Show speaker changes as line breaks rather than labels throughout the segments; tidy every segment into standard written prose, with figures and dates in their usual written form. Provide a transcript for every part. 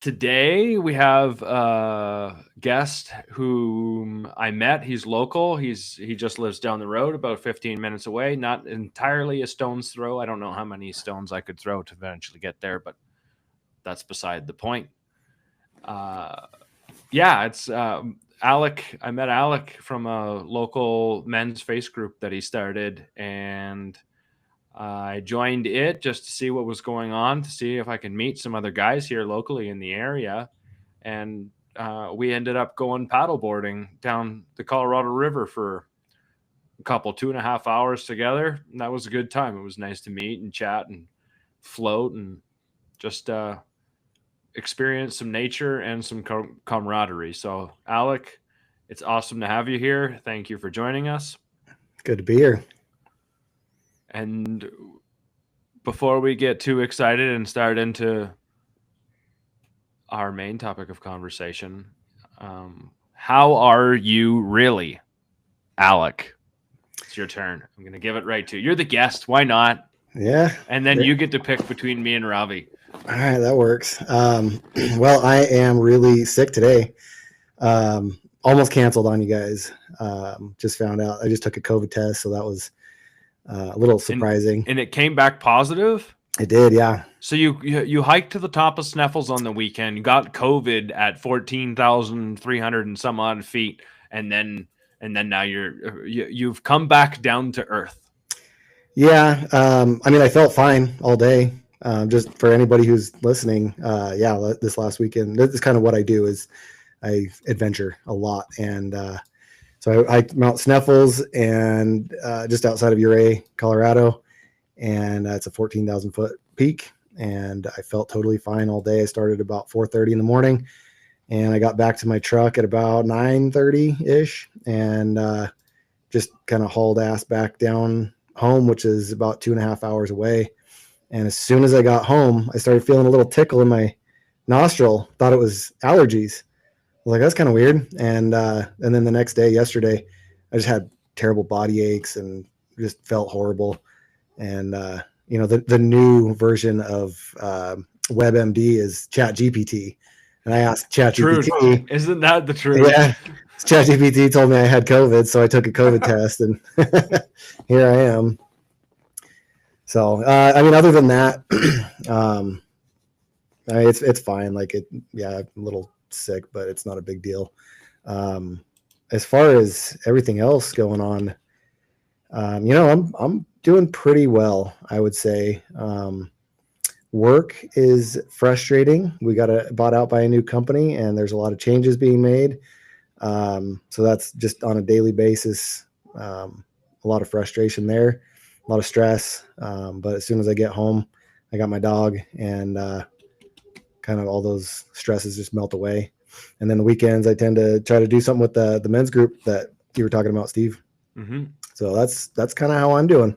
Today we have a guest whom I met. He's local. He just lives down the road, about 15 minutes away. Not entirely a stone's throw. I don't know how many stones I could throw to eventually get there, but that's beside the point. Uh, yeah, it's Alec. I met Alec from a local men's face group that he started, and I joined it just to see what was going on, to see if I can meet some other guys here locally in the area. And we ended up going paddleboarding down the Colorado River for a couple, 2.5 hours together. And that was a good time. It was nice to meet and chat and float and just experience some nature and some camaraderie. So, Alec, it's awesome to have you here. Thank you for joining us.
Good to be here.
And before we get too excited and start into our main topic of conversation, how are you really, Alec? It's your turn. I'm going to give it right to you. You're the guest. Why not?
Yeah.
And then you get to pick between me and Robbie.
All right, that works. Well, I am really sick today. Almost canceled on you guys. Just found out. I just took a COVID test, so that was a little surprising.
And it came back positive?
It did, yeah.
So you hiked to the top of Sneffels on the weekend, got COVID at 14,300 and some odd feet, and then now you've come back down to earth.
Yeah, I mean, I felt fine all day. Just for anybody who's listening, this last weekend, this is kind of what I do is I adventure a lot, and so I Mount Sneffels and just outside of Ouray, Colorado, and it's a 14,000 foot peak, and I felt totally fine all day. I started about 4:30 in the morning, and I got back to my truck at about 9:30 ish, and just kind of hauled ass back down home, which is about 2.5 hours away. And as soon as I got home, I started feeling a little tickle in my nostril. Thought it was allergies. I was like, that's kind of weird. And then the next day, yesterday, I just had terrible body aches and just felt horrible. And the new version of WebMD is ChatGPT. And I asked ChatGPT,
isn't that the truth?
Yeah. ChatGPT told me I had COVID, so I took a COVID test, and here I am. So, other than that, it's fine. I'm a little sick, but it's not a big deal. As far as everything else going on, I'm doing pretty well, I would say. Work is frustrating. We got bought out by a new company, and there's a lot of changes being made. So that's just on a daily basis. A lot of frustration there, a lot of stress. But as soon as I get home, I got my dog, and kind of all those stresses just melt away. And then the weekends, I tend to try to do something with the men's group that you were talking about, Steve.
Mm-hmm.
So that's kind of how I'm doing.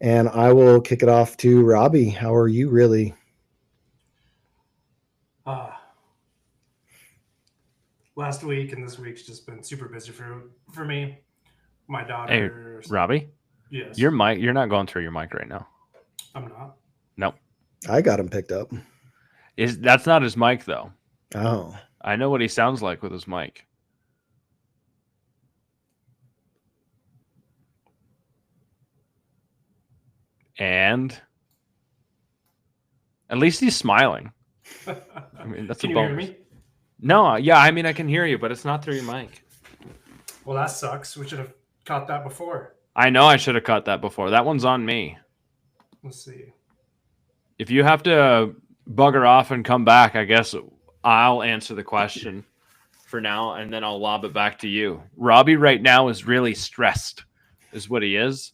And I will kick it off to Robbie. How are you really?
Last week and this week's just been super busy for me. My daughter.
Hey, Robbie.
Yes.
Your mic. You're not going through your mic right now.
I'm not.
Nope.
I got him picked up.
That's not his mic though.
Oh.
I know what he sounds like with his mic. And at least he's smiling. I mean, that's
Can
a
you
bonus.
hear me?
No, yeah, I mean, I can hear you, but it's not through your mic.
Well, that sucks. We should have caught that before.
I know I should have caught that before. That one's on me.
Let's see.
If you have to bugger off and come back, I guess I'll answer the question for now, and then I'll lob it back to you. Robbie right now is really stressed, is what he is.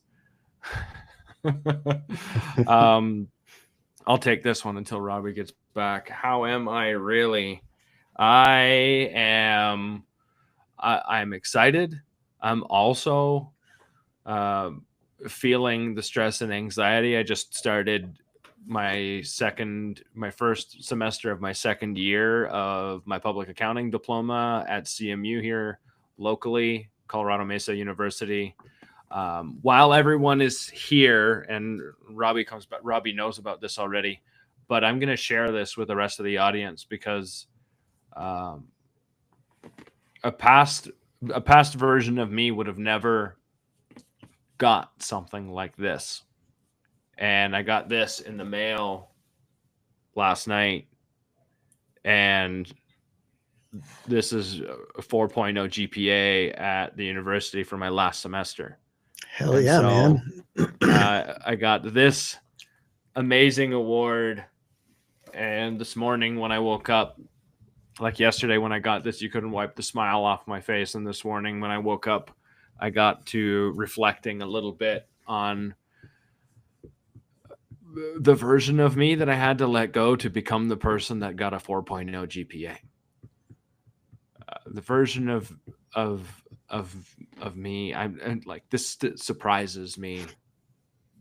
I'll take this one until Robbie gets back. How am I really? I'm excited. I'm also feeling the stress and anxiety. I just started my first semester of my second year of my public accounting diploma at CMU here locally, Colorado Mesa University. While everyone is here, and Robbie knows about this already, but I'm going to share this with the rest of the audience because a past version of me would have never got something like this. And I got this in the mail last night, and this is a 4.0 GPA at the university for my last semester.
Hell
And
yeah,
so,
man.
I got this amazing award, and this morning when I woke up, like yesterday when I got this, you couldn't wipe the smile off my face. And this morning when I woke up, I got to reflecting a little bit on the version of me that I had to let go to become the person that got a 4.0 GPA. The version of me, and like this surprises me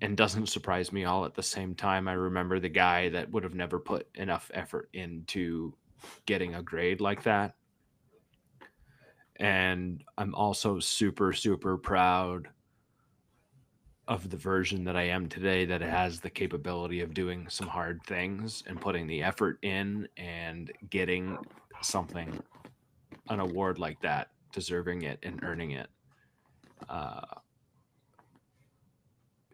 and doesn't surprise me all at the same time. I remember the guy that would have never put enough effort into getting a grade like that. And I'm also super, super proud of the version that I am today that has the capability of doing some hard things and putting the effort in and getting something, an award like that, deserving it and earning it.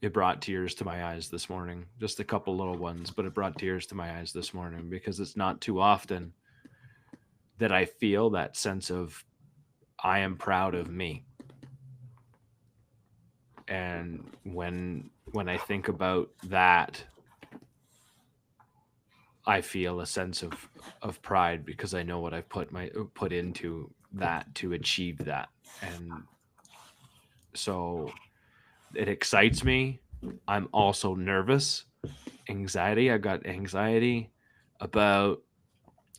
It brought tears to my eyes this morning, just a couple little ones, but it brought tears to my eyes this morning because it's not too often that I feel that sense of I am proud of me. And when I think about that, I feel a sense of pride because I know what I've put into that to achieve that. And so it excites me. I'm also nervous, anxiety. I got anxiety about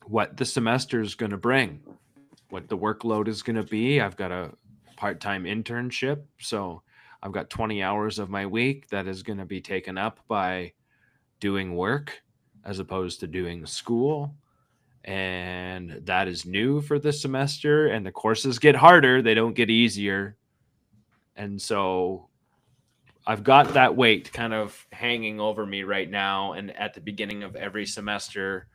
what the semester is going to bring, what the workload is going to be. I've got a part-time internship, so I've got 20 hours of my week that is going to be taken up by doing work as opposed to doing school. And that is new for this semester, and the courses get harder. They don't get easier. And so I've got that weight kind of hanging over me right now. And at the beginning of every semester,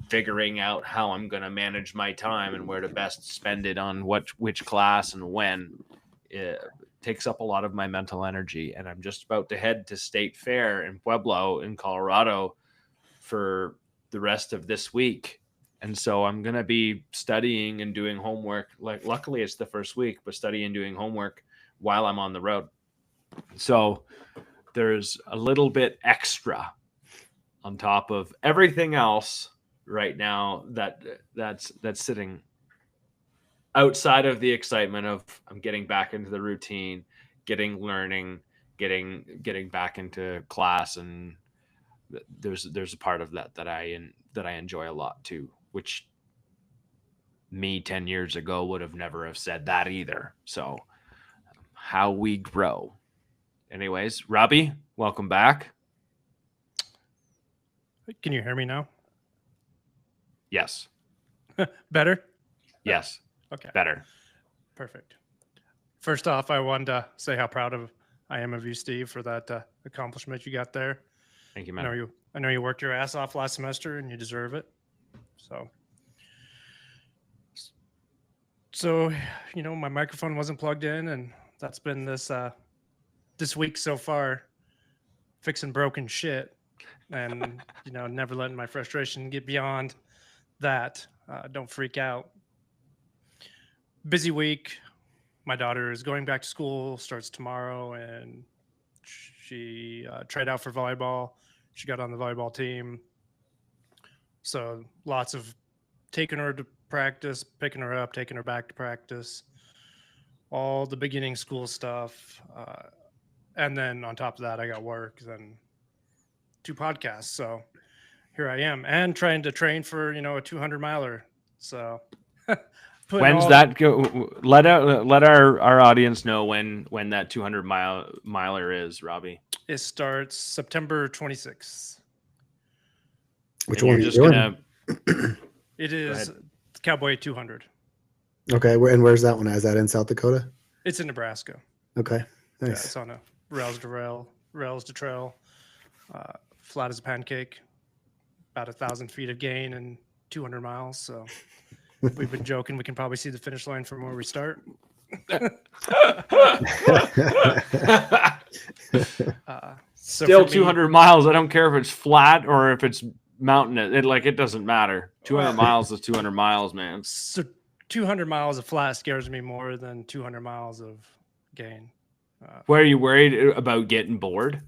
figuring out how I'm going to manage my time and where to best spend it on which class and when, it takes up a lot of my mental energy. And I'm just about to head to State Fair in Pueblo in Colorado for the rest of this week. And so I'm going to be studying and doing homework. Like, luckily it's the first week, but studying and doing homework while I'm on the road. So there's a little bit extra on top of everything else right now that's sitting outside of the excitement of I'm getting back into the routine, learning, getting back into class. And there's a part of that I enjoy a lot too, which me 10 years ago would have never have said that either. So how we grow. Anyways, Robbie, welcome back.
Can you hear me now?
Yes.
Better?
Yes.
Okay.
Better.
Perfect. First off, I wanted to say how proud I am of you, Steve, for that accomplishment you got there.
Thank you, man.
I know you worked your ass off last semester and you deserve it. So, my microphone wasn't plugged in, and that's been this week so far, fixing broken shit and, never letting my frustration get beyond that. Don't freak out. Busy week. My daughter is going back to school, starts tomorrow, and she tried out for volleyball. She got on the volleyball team. So lots of taking her to practice, picking her up, taking her back to practice, all the beginning school stuff. And then on top of that, I got work, then 2 podcasts. So here I am, and trying to train for, a 200 miler. So
when's that go? Let our audience know when that 200 miler is, Robbie.
It starts September 26th.
Which
and
one?
You're just gonna.
It is Cowboy 200.
Okay, and where's that one? Is that in South Dakota?
It's in Nebraska.
Okay, nice.
Yeah, it's on a rails to trail, flat as a pancake. about 1,000 feet of gain and 200 miles. So we've been joking we can probably see the finish line from where we start. So
Still
for me-
200 miles. I don't care if it's flat or if it's mountain. It doesn't matter. 200 miles is 200 miles, man.
So 200 miles of flat scares me more than 200 miles of gain.
Where are you worried about getting bored?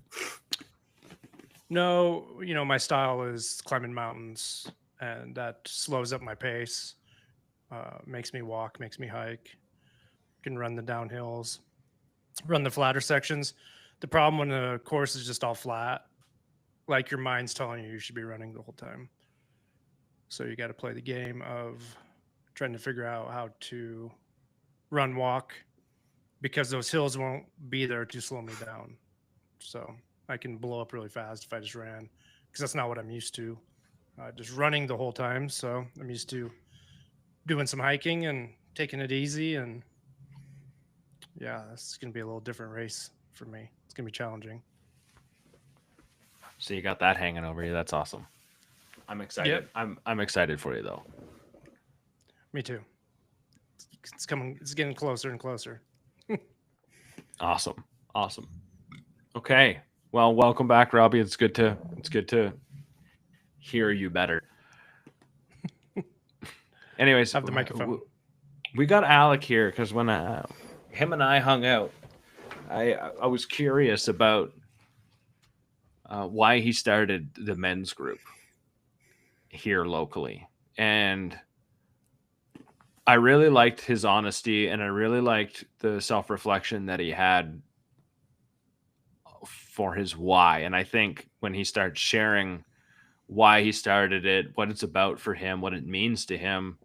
No, my style is climbing mountains, and that slows up my pace. Makes me walk, makes me hike. Can run the downhills, run the flatter sections. The problem when the course is just all flat, like your mind's telling you should be running the whole time. So you got to play the game of trying to figure out how to run, walk, because those hills won't be there to slow me down. So I can blow up really fast if I just ran, because that's not what I'm used to. Just running the whole time. So I'm used to doing some hiking and taking it easy. And yeah, this is going to be a little different race for me. It's going to be challenging.
So you got that hanging over you. That's awesome. I'm excited.
Yep.
I'm excited for you though.
Me too. It's coming. It's getting closer and closer.
Awesome. Okay. Well, welcome back, Robbie. It's good to hear you better. Anyways,
Have the microphone.
We got Alec here because when him and I hung out, I was curious about why he started the men's group here locally, and I really liked his honesty, and I really liked the self-reflection that he had for his why. And I think when he starts sharing why he started it, what it's about for him, what it means to him,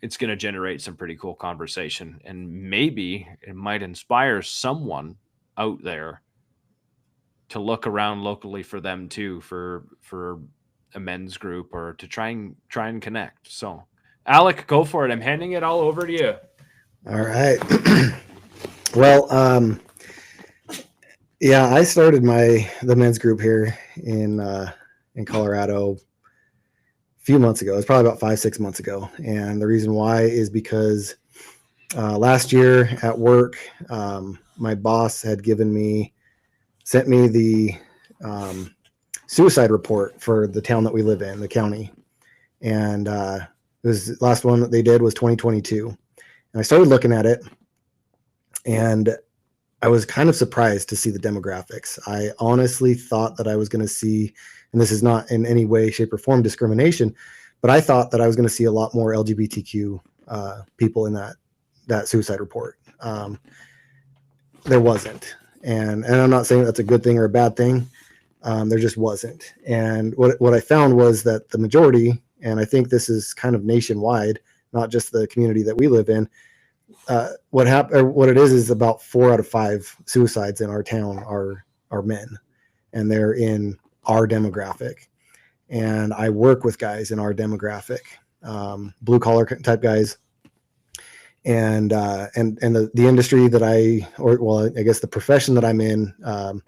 it's going to generate some pretty cool conversation, and maybe it might inspire someone out there to look around locally for them too, for a men's group, or to try and connect. So Alec, go for it. I'm handing it all over to you.
All right. Well, yeah, I started the men's group here in Colorado a few months ago. It was probably about 5-6 months ago. And the reason why is because last year at work, my boss had sent me the suicide report for the town that we live in, the county. And the last one that they did was 2022. And I started looking at it, and I was kind of surprised to see the demographics. I honestly thought that I was going to see, and this is not in any way, shape, or form discrimination, but I thought that I was going to see a lot more LGBTQ people in that suicide report. There wasn't. And I'm not saying that's a good thing or a bad thing. There just wasn't. And what I found was that the majority, and I think this is kind of nationwide, not just the community that we live in, what it is about 4 out of 5 suicides in our town are men, and they're in our demographic. And I work with guys in our demographic, blue collar type guys. And the industry that I guess the profession that I'm in, I'll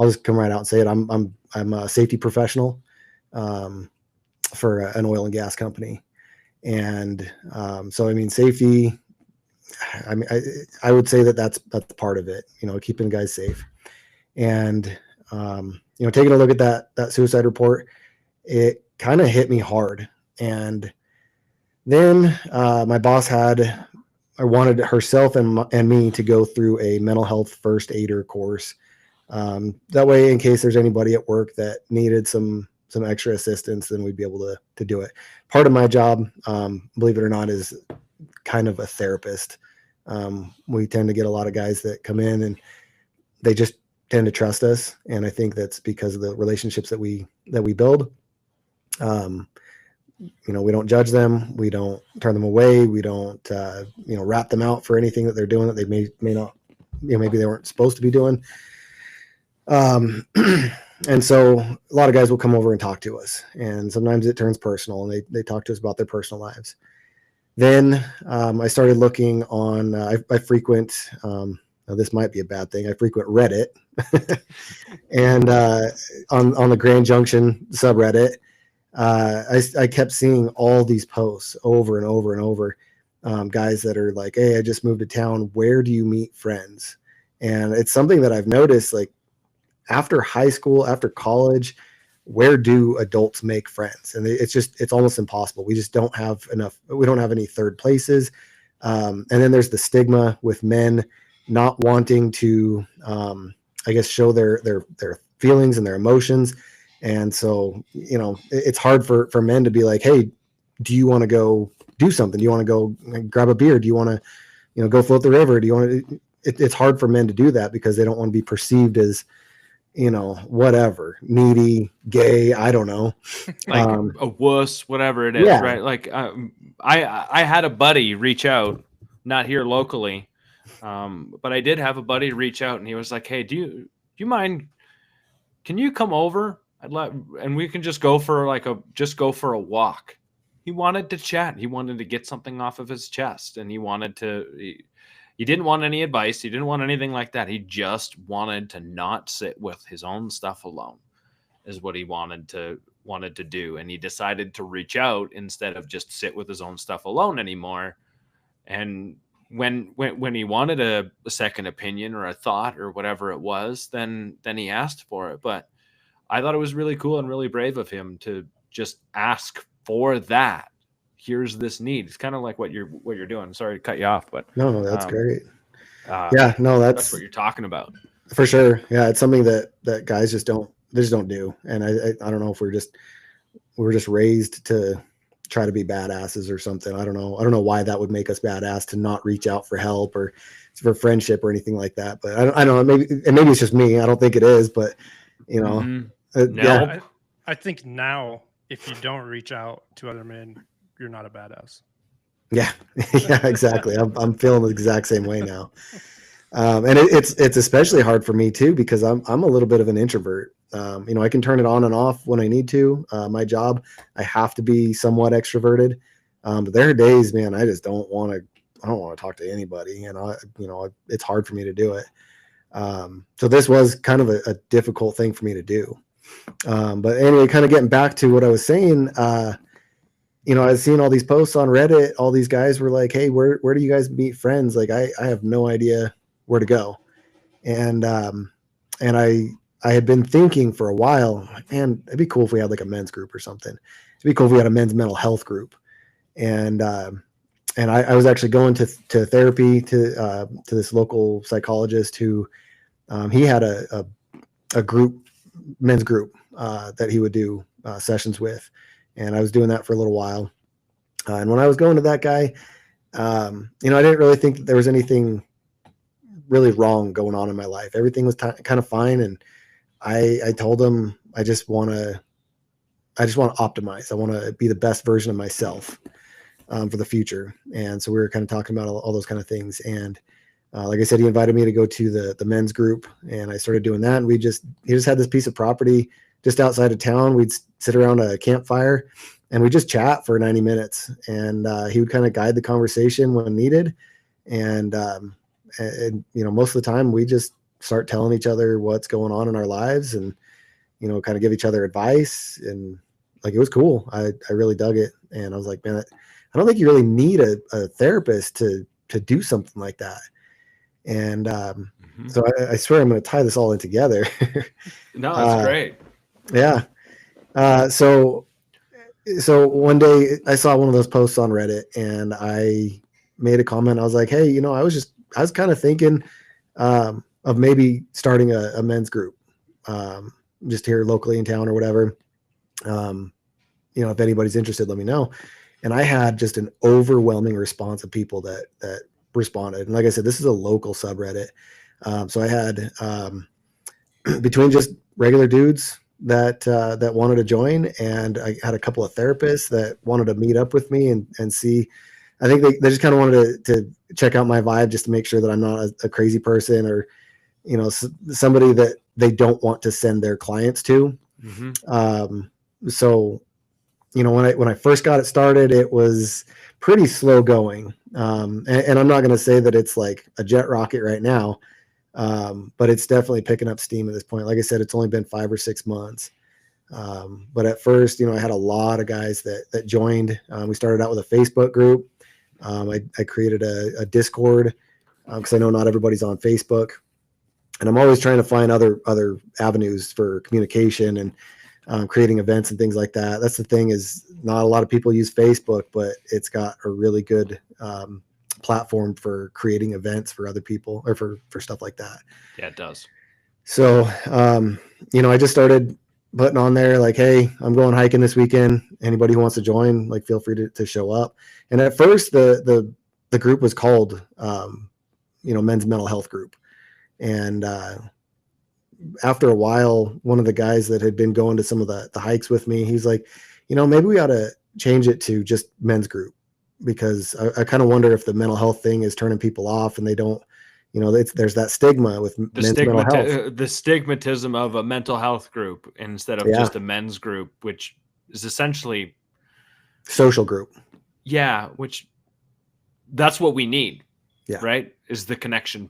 just come right out and say it. I'm a safety professional for an oil and gas company. And so, I mean, safety, I would say that's part of it, keeping guys safe. And, taking a look at that suicide report, it kind of hit me hard. And then my boss wanted herself and me to go through a mental health first aider course. That way, in case there's anybody at work that needed some extra assistance, then we'd be able to do it. Part of my job, believe it or not, is kind of a therapist. We tend to get a lot of guys that come in and they just tend to trust us. And I think that's because of the relationships that we build. We don't judge them. We don't turn them away. We don't, wrap them out for anything that they're doing that they may not, maybe they weren't supposed to be doing. And so a lot of guys will come over and talk to us, and sometimes it turns personal, and they talk to us about their personal lives. Then I started looking on, I frequent now this might be a bad thing. I frequent Reddit, and on the Grand Junction subreddit, I kept seeing all these posts over and over and over. Guys that are like, "Hey, I just moved to town. Where do you meet friends?" And it's something that I've noticed, like after high school, after college, where do adults make friends? And it's almost impossible. We just don't have enough. We don't have any third places. And then there's the stigma with men not wanting to, I guess, show their feelings and their emotions. And so, it's hard for men to be like, "Hey, do you want to go do something? Do you want to go grab a beer? Do you want to, go float the river? Do you want to?" It's hard for men to do that because they don't want to be perceived as, whatever, needy, gay, I don't know,
like a wuss, whatever it is,
yeah.
right? Like I had a buddy reach out, not here locally, but I did have a buddy reach out, and he was like, "Hey, do you mind? Can you come over? And we can just go for a walk." He wanted to chat. He wanted to get something off of his chest, and he didn't want any advice. He didn't want anything like that. He just wanted to not sit with his own stuff alone, is what he wanted to do. And he decided to reach out instead of just sit with his own stuff alone anymore. And when he wanted a second opinion or a thought or whatever it was, then he asked for it. But I thought it was really cool and really brave of him to just ask for that. Here's this need. It's kind of like what you're doing. Sorry to cut you off, but
no, that's great.
Yeah, no,
that's
what you're talking about
for sure. Yeah, it's something that guys just don't do. And I don't know if we're just raised to try to be badasses or something. I don't know why that would make us badass to not reach out for help or for friendship or anything like that. But I don't know. Maybe it's just me. I don't think it is, but
yeah. I think now if you don't reach out to other men, you're not a badass.
Yeah, yeah, exactly. I'm feeling the exact same way now. And it's especially hard for me too, because I'm a little bit of an introvert. I can turn it on and off when I need to. My job, I have to be somewhat extroverted. But there are days, man, I just don't want to talk to anybody. And it's hard for me to do it. So this was kind of a difficult thing for me to do. But anyway, kind of getting back to what I was saying, I was seeing all these posts on Reddit. All these guys were like, "Hey, where do you guys meet friends?" Like, I have no idea where to go. And I had been thinking for a while, like, man, it'd be cool if we had like a men's group or something. It'd be cool if we had a men's mental health group. And I was actually going to therapy to this local psychologist who he had a group, men's group that he would do sessions with. And I was doing that for a little while. And when I was going to that guy, I didn't really think that there was anything really wrong going on in my life. Everything was kind of fine. And I told him, I just want to optimize. I want to be the best version of myself for the future. And so we were kind of talking about all those kind of things. And like I said, he invited me to go to the men's group, and I started doing that. And he just had this piece of property just outside of town. We'd sit around a campfire and we just chat for 90 minutes. And he would kind of guide the conversation when needed. And most of the time we just start telling each other what's going on in our lives and, kind of give each other advice. And like, it was cool. I really dug it. And I was like, man, I don't think you really need a therapist to do something like that. And so I swear I'm going to tie this all in together.
No, that's great.
Yeah. So one day I saw one of those posts on Reddit, and I made a comment. I was like, hey, I was kind of thinking of maybe starting a men's group just here locally in town or whatever. If anybody's interested, let me know. And I had just an overwhelming response of people that responded. And like I said, this is a local subreddit. So I had between just regular dudes that wanted to join, and I had a couple of therapists that wanted to meet up with me and see. I think they just kind of wanted to check out my vibe, just to make sure that I'm not a crazy person or somebody that they don't want to send their clients to. So when I first got it started, it was pretty slow going. And I'm not going to say that it's like a jet rocket right now. But it's definitely picking up steam at this point. Like I said, it's only been 5 or 6 months. But at first, I had a lot of guys that joined. We started out with a Facebook group. I created a Discord because I know not everybody's on Facebook, and I'm always trying to find other avenues for communication and creating events and things like that. That's the thing, is not a lot of people use Facebook, but it's got a really good platform for creating events for other people or for stuff like that.
Yeah, it does.
So, I just started putting on there like, hey, I'm going hiking this weekend. Anybody who wants to join, like, feel free to show up. And at first the group was called, Men's Mental Health Group. And after a while, one of the guys that had been going to some of the hikes with me, he's like, maybe we ought to change it to just men's group, because I kind of wonder if the mental health thing is turning people off and they don't, there's that stigma with men's mental health.
The stigmatism of a mental health group instead of just a men's group, which is essentially
social group.
Yeah, which that's what we need.
Yeah.
Right? Is the connection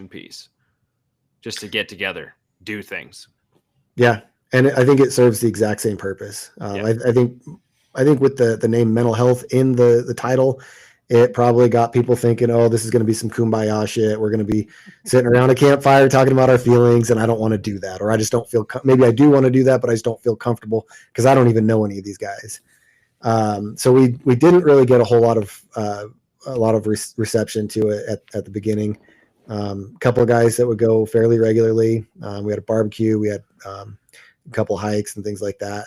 piece. Just to get together, do things.
Yeah. And I think it serves the exact same purpose. I think with the name mental health in the title, it probably got people thinking, oh, this is going to be some kumbaya shit. We're going to be sitting around a campfire talking about our feelings, and I don't want to do that. Or I just don't feel, maybe I do want to do that, but I just don't feel comfortable because I don't even know any of these guys. So we didn't really get a whole lot of reception to it at the beginning. A couple of guys that would go fairly regularly. We had a barbecue, we had a couple hikes and things like that.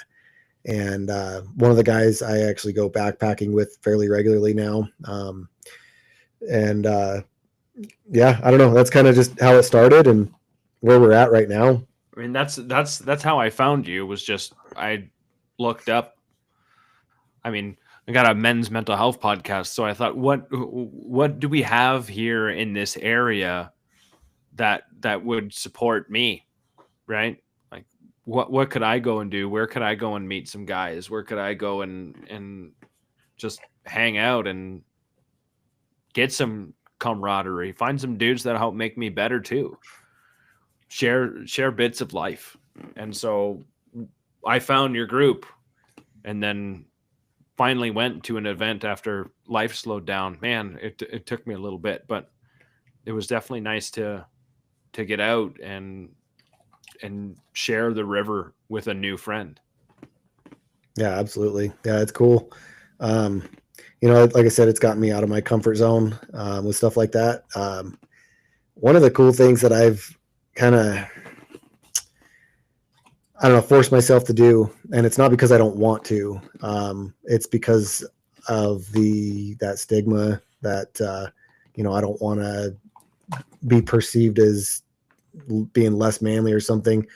And one of the guys I actually go backpacking with fairly regularly now. Yeah, I don't know. That's kind of just how it started and where we're at right now.
I mean, that's how I found you, was just, I looked up. I mean, I got a men's mental health podcast, so I thought, what do we have here in this area that would support me, right? Like, what could I go and do? Where could I go and meet some guys? Where could I go and just hang out and get some camaraderie? Find some dudes that help make me better too. Share bits of life. And so I found your group, and then finally went to an event after life slowed down. Man, it took me a little bit, but it was definitely nice to get out and share the river with a new friend.
Yeah, absolutely. Yeah, it's cool. Like I said, it's gotten me out of my comfort zone with stuff like that. One of the cool things that I've kind of, forced myself to do, and it's not because I don't want to, it's because of that stigma that, I don't want to be perceived as being less manly or something,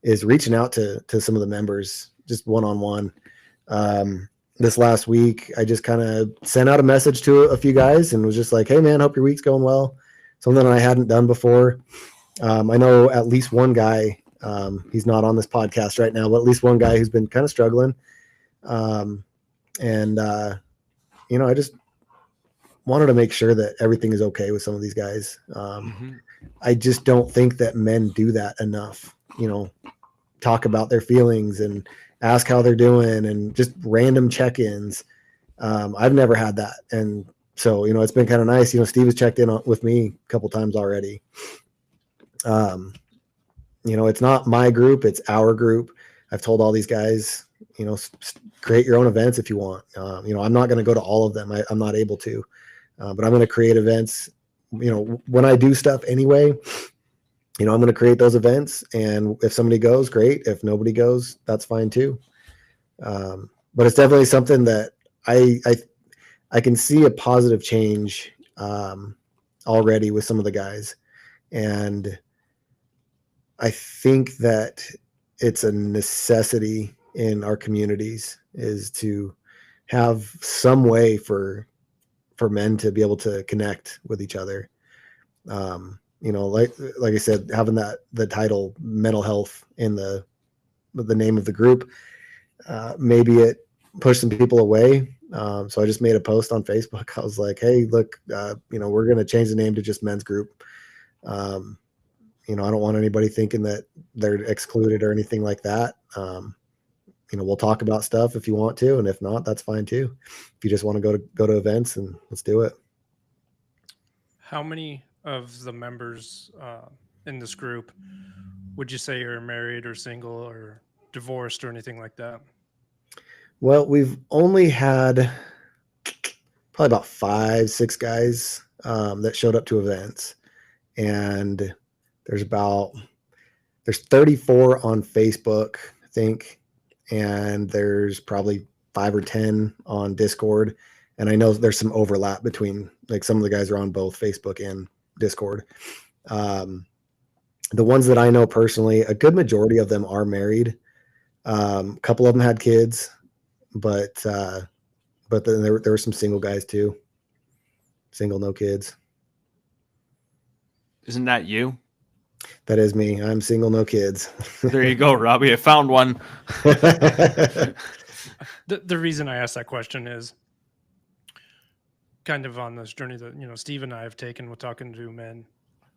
is reaching out to some of the members just one-on-one. This last week, I just kind of sent out a message to a few guys and was just like, hey man, hope your week's going well. Something I hadn't done before. I know at least one guy, he's not on this podcast right now, but at least one guy who's been kind of struggling. I just wanted to make sure that everything is okay with some of these guys. I just don't think that men do that enough, talk about their feelings and ask how they're doing and just random check-ins. I've never had that. And so, it's been kind of nice. Steve has checked in with me a couple times already. It's not my group, it's our group. I've told all these guys, create your own events if you want. I'm not going to go to all of them. I'm not able to, but I'm going to create events. When I do stuff anyway, I'm going to create those events, and if somebody goes, great. If nobody goes, that's fine too. But it's definitely something that I can see a positive change already with some of the guys. And I think that it's a necessity in our communities is to have some way for men to be able to connect with each other. Like I said, having the title mental health in the name of the group, maybe it pushed some people away. So I just made a post on Facebook. I was like, hey, look, we're going to change the name to just men's group. You know, I don't want anybody thinking that they're excluded or anything like that. You know, we'll talk about stuff if you want to, and if not, that's fine too. If you just want to go to events, and let's do it.
How many of the members in this group would you say are married or single or divorced or anything like that?
Well, we've only had probably about 5-6 guys that showed up to events, and there's 34 on Facebook, I think, and there's probably 5 or 10 on Discord. And I know there's some overlap between, like, some of the guys are on both Facebook and Discord. The ones that I know personally, a good majority of them are married. A couple of them had kids, but then there were some single guys too. Single, no kids.
Isn't that you?
That is me. I'm single, no kids.
There you go, Robbie. I found one.
The reason I asked that question is kind of on this journey that, you know, Steve and I have taken with talking to men.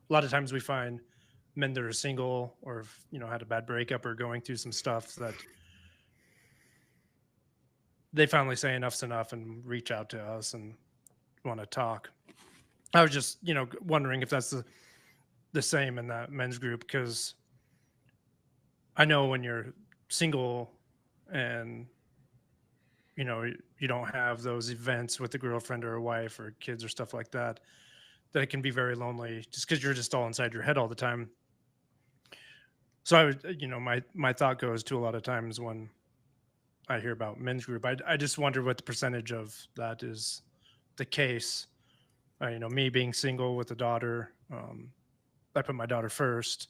A lot of times we find men that are single or, you know, had a bad breakup or going through some stuff that they finally say enough's enough and reach out to us and want to talk. I was just, you know, wondering if that's the same in that men's group, because I know when you're single and, you know, you don't have those events with a girlfriend or a wife or kids or stuff like that, that it can be very lonely just because you're just all inside your head all the time. So I would, you know, my thought goes to a lot of times when I hear about men's group, I just wonder what the percentage of that is the case. You know, me being single with a daughter, I put my daughter first.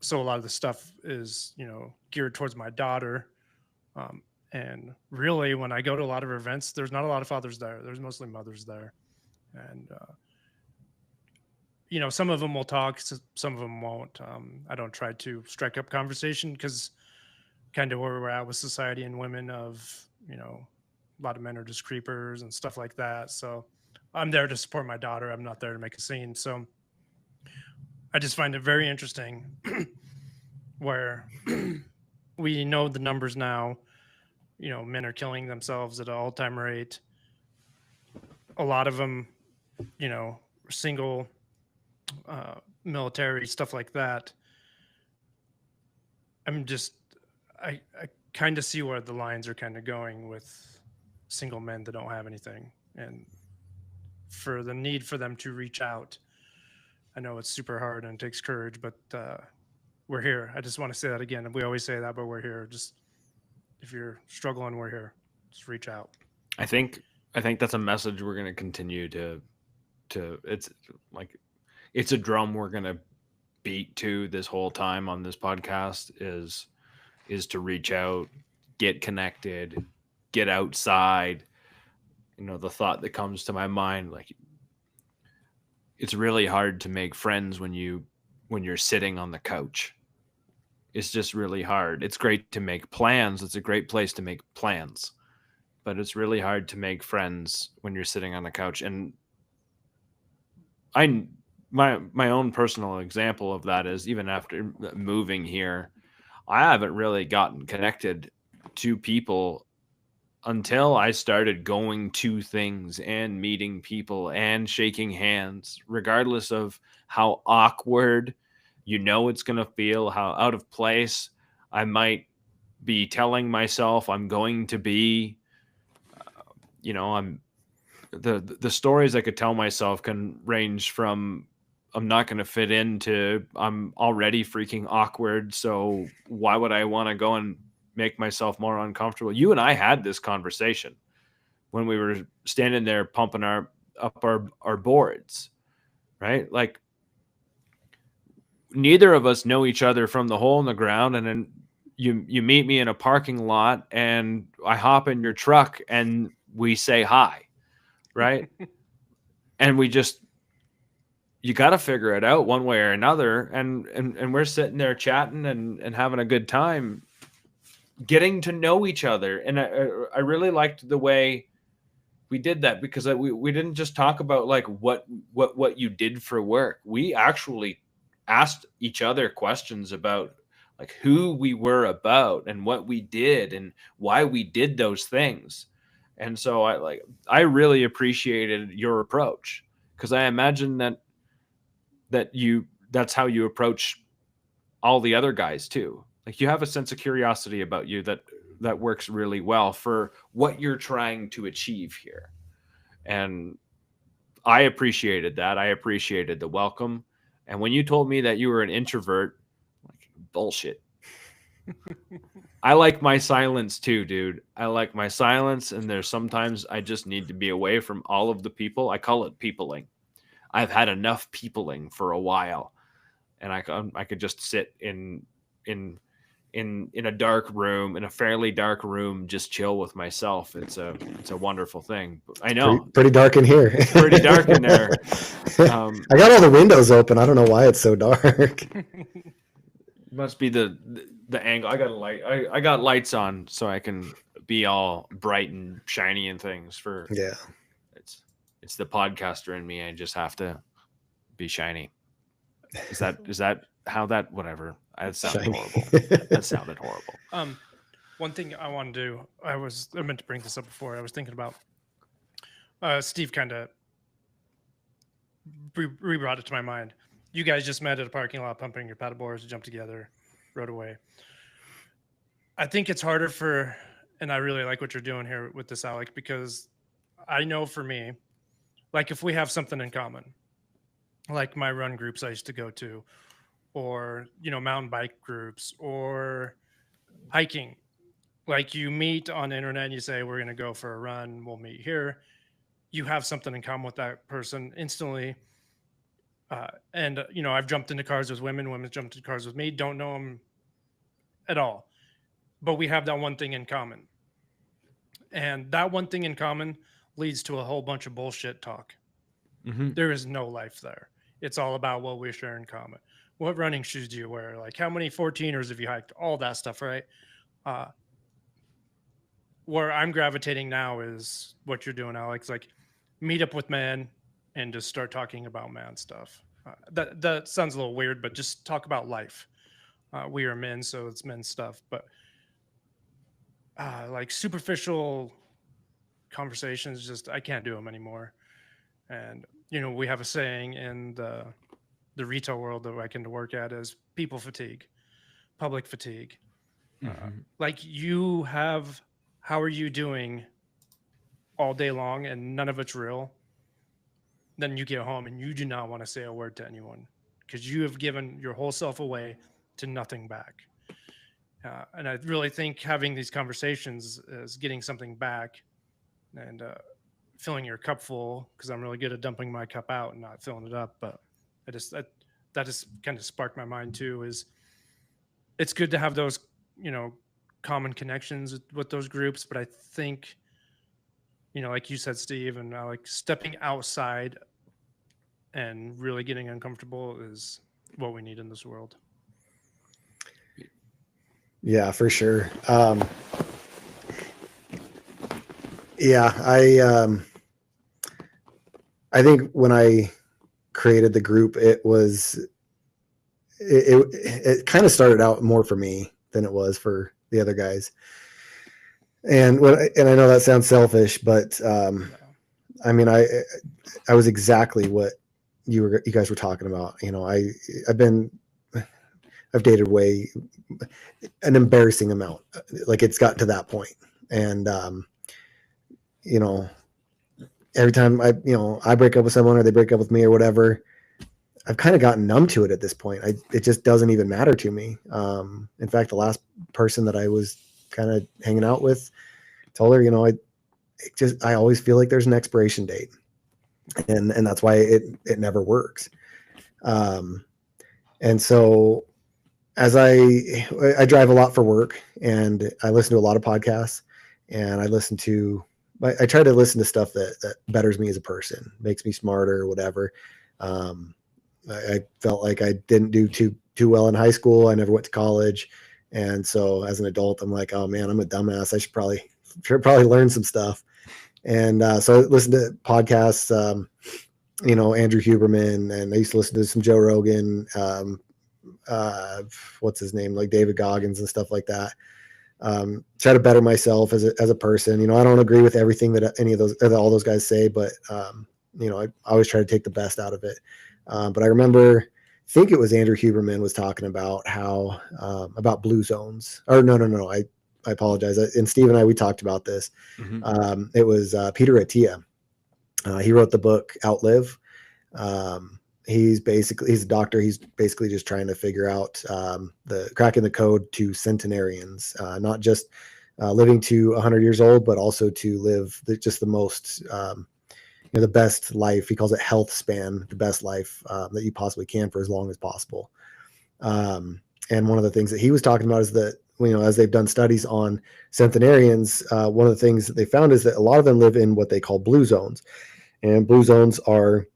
So a lot of the stuff is, you know, geared towards my daughter. And really, when I go to a lot of events, there's not a lot of fathers there. There's mostly mothers there. And, you know, some of them will talk, some of them won't. I don't try to strike up conversation because kind of where we're at with society and women of, you know, a lot of men are just creepers and stuff like that. So I'm there to support my daughter. I'm not there to make a scene. So I just find it very interesting where we know the numbers now. You know, men are killing themselves at an all-time rate. A lot of them, you know, single, military, stuff like that. I kind of see where the lines are kind of going with single men that don't have anything, and for the need for them to reach out. I know it's super hard and it takes courage, but we're here. I just want to say that again. We always say that, but we're here. Just if you're struggling, we're here. Just reach out.
I think that's a message we're going to continue to it's like, it's a drum we're going to beat to this whole time on this podcast is to reach out, get connected, get outside. You know, the thought that comes to my mind, like, it's really hard to make friends when you're sitting on the couch. It's just really hard. It's great to make plans. It's a great place to make plans, but it's really hard to make friends when you're sitting on the couch. And my own personal example of that is, even after moving here, I haven't really gotten connected to people until I started going to things and meeting people and shaking hands, regardless of how awkward, you know, it's going to feel, how out of place I might be telling myself I'm going to be. You know, I'm the stories I could tell myself can range from I'm not going to fit into I'm already freaking awkward, so why would I want to go and make myself more uncomfortable? You and I had this conversation when we were standing there pumping our boards, right? Like, neither of us know each other from the hole in the ground, and then you meet me in a parking lot and I hop in your truck and we say hi, right? And you got to figure it out one way or another. And we're sitting there chatting and having a good time, getting to know each other. And I really liked the way we did that because we didn't just talk about like what you did for work. We actually asked each other questions about like who we were about and what we did and why we did those things. And so I really appreciated your approach, because I imagine that's how you approach all the other guys too. Like you have a sense of curiosity about you that works really well for what you're trying to achieve here. And I appreciated that. I appreciated the welcome. And when you told me that you were an introvert, like, bullshit. I like my silence too, dude. I like my silence, and there's sometimes I just need to be away from all of the people. I call it peopling. I've had enough peopling for a while, and I could just sit in a dark room, in a fairly dark room, just chill with myself. It's a wonderful thing. I know
pretty dark in here.
It's pretty dark in there.
I got all the windows open. I don't know why it's so dark.
Must be the angle. I got a light. I got lights on so I can be all bright and shiny and things. For
yeah,
it's the podcaster in me. I just have to be shiny. Is that how that whatever? That sounded horrible. That sounded horrible.
One thing I want to do, I meant to bring this up before. I was thinking about Steve kind of brought it to my mind. You guys just met at a parking lot, pumping your paddle boards, jumped together, rode away. I think it's harder and I really like what you're doing here with this, Alec, because I know for me, like if we have something in common, like my run groups I used to go to, or, mountain bike groups or hiking, like you meet on the internet and you say, we're going to go for a run. We'll meet here. You have something in common with that person instantly. And I've jumped into cars with women's jumped into cars with me, don't know them at all, but we have that one thing in common. And that one thing in common leads to a whole bunch of bullshit talk.
Mm-hmm.
There is no life there. It's all about what we share in common. What running shoes do you wear? Like how many 14ers have you hiked? All that stuff, right? Where I'm gravitating now is what you're doing, Alex. Like meet up with men and just start talking about man stuff. That sounds a little weird, but just talk about life. We are men, so it's men stuff. But like superficial conversations, just I can't do them anymore. And we have a saying in the retail world that I can work at is people fatigue, public fatigue. Like how are you doing all day long and none of it's real? Then you get home and you do not want to say a word to anyone because you have given your whole self away to nothing back. And I really think having these conversations is getting something back and filling your cup full, because I'm really good at dumping my cup out and not filling it up. But that just kind of sparked my mind too, is it's good to have those, common connections with those groups. But I think, like you said, Steve, and like stepping outside and really getting uncomfortable is what we need in this world.
Yeah, for sure. I think when I created the group, it kind of started out more for me than it was for the other guys. And I know that sounds selfish, but I mean, I was exactly what you guys were talking about. I've dated an embarrassing amount. Like it's gotten to that point. And, every time I break up with someone or they break up with me or whatever, I've kind of gotten numb to it at this point. It just doesn't even matter to me. In fact, the last person that I was kind of hanging out with told her, I always feel like there's an expiration date, and that's why it never works. And so as I drive a lot for work and I listen to a lot of podcasts, and I try to listen to stuff that betters me as a person, makes me smarter or whatever. I felt like I didn't do too well in high school. I never went to college. And so as an adult, I'm like, oh man, I'm a dumbass. I should probably learn some stuff. And so I listened to podcasts, Andrew Huberman, and I used to listen to some Joe Rogan, what's his name, like David Goggins and stuff like that. Try to better myself as a person. I don't agree with everything that any of those, all those guys say, but I always try to take the best out of it. But I remember, I think it was Andrew Huberman was talking about how about blue zones, or no, I apologize. And Steve and I, we talked about this. It was Peter Attia. He wrote the book Outlive. He's a doctor. He's basically just trying to figure out the cracking the code to centenarians, not just living to 100 years old, but also to live just the most, the best life. He calls it health span, the best life that you possibly can for as long as possible. And one of the things that he was talking about is that, as they've done studies on centenarians, one of the things that they found is that a lot of them live in what they call blue zones. And blue zones are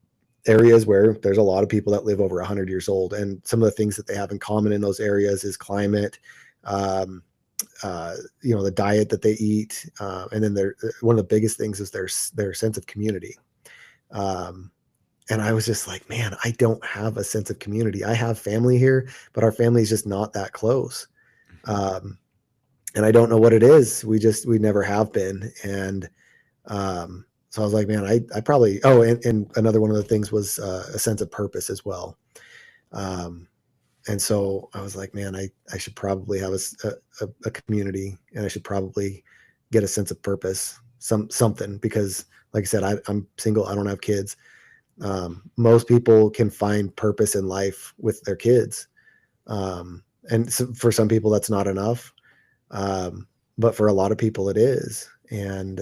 areas where there's a lot of people that live over 100 years old. And some of the things that they have in common in those areas is climate, the diet that they eat. And then one of the biggest things is their sense of community. And I was just like, man, I don't have a sense of community. I have family here, but our family is just not that close. And I don't know what it is. We never have been. And, so I was like, man, I probably, and another one of the things was a sense of purpose as well. And so I was like, man, I should probably have a community, and I should probably get a sense of purpose, something, because like I said, I'm single. I don't have kids. Most people can find purpose in life with their kids. And so for some people that's not enough. But for a lot of people it is. And,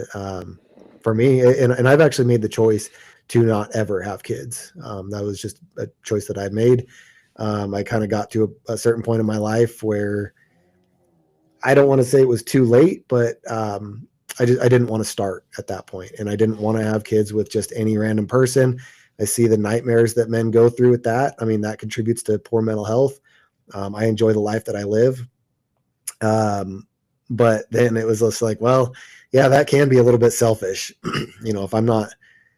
for me, and I've actually made the choice to not ever have kids. That was just a choice that I made. I kind of got to a certain point in my life where I don't want to say it was too late, but I didn't want to start at that point, and I didn't want to have kids with just any random person. I see the nightmares that men go through with that. I mean, that contributes to poor mental health. I enjoy the life that I live. But then it was just like, well, yeah, that can be a little bit selfish, if I'm not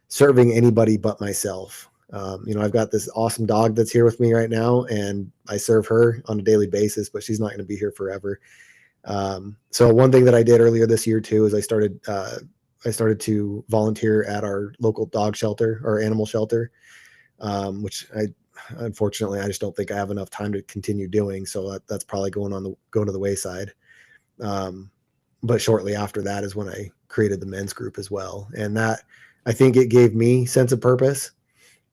serving anybody but myself. I've got this awesome dog that's here with me right now, and I serve her on a daily basis, but she's not going to be here forever. So one thing that I did earlier this year too is I started to volunteer at our local dog shelter or animal shelter, which unfortunately I just don't think I have enough time to continue doing. So that's probably going to the wayside. But shortly after that is when I created the men's group as well. And that, I think it gave me sense of purpose.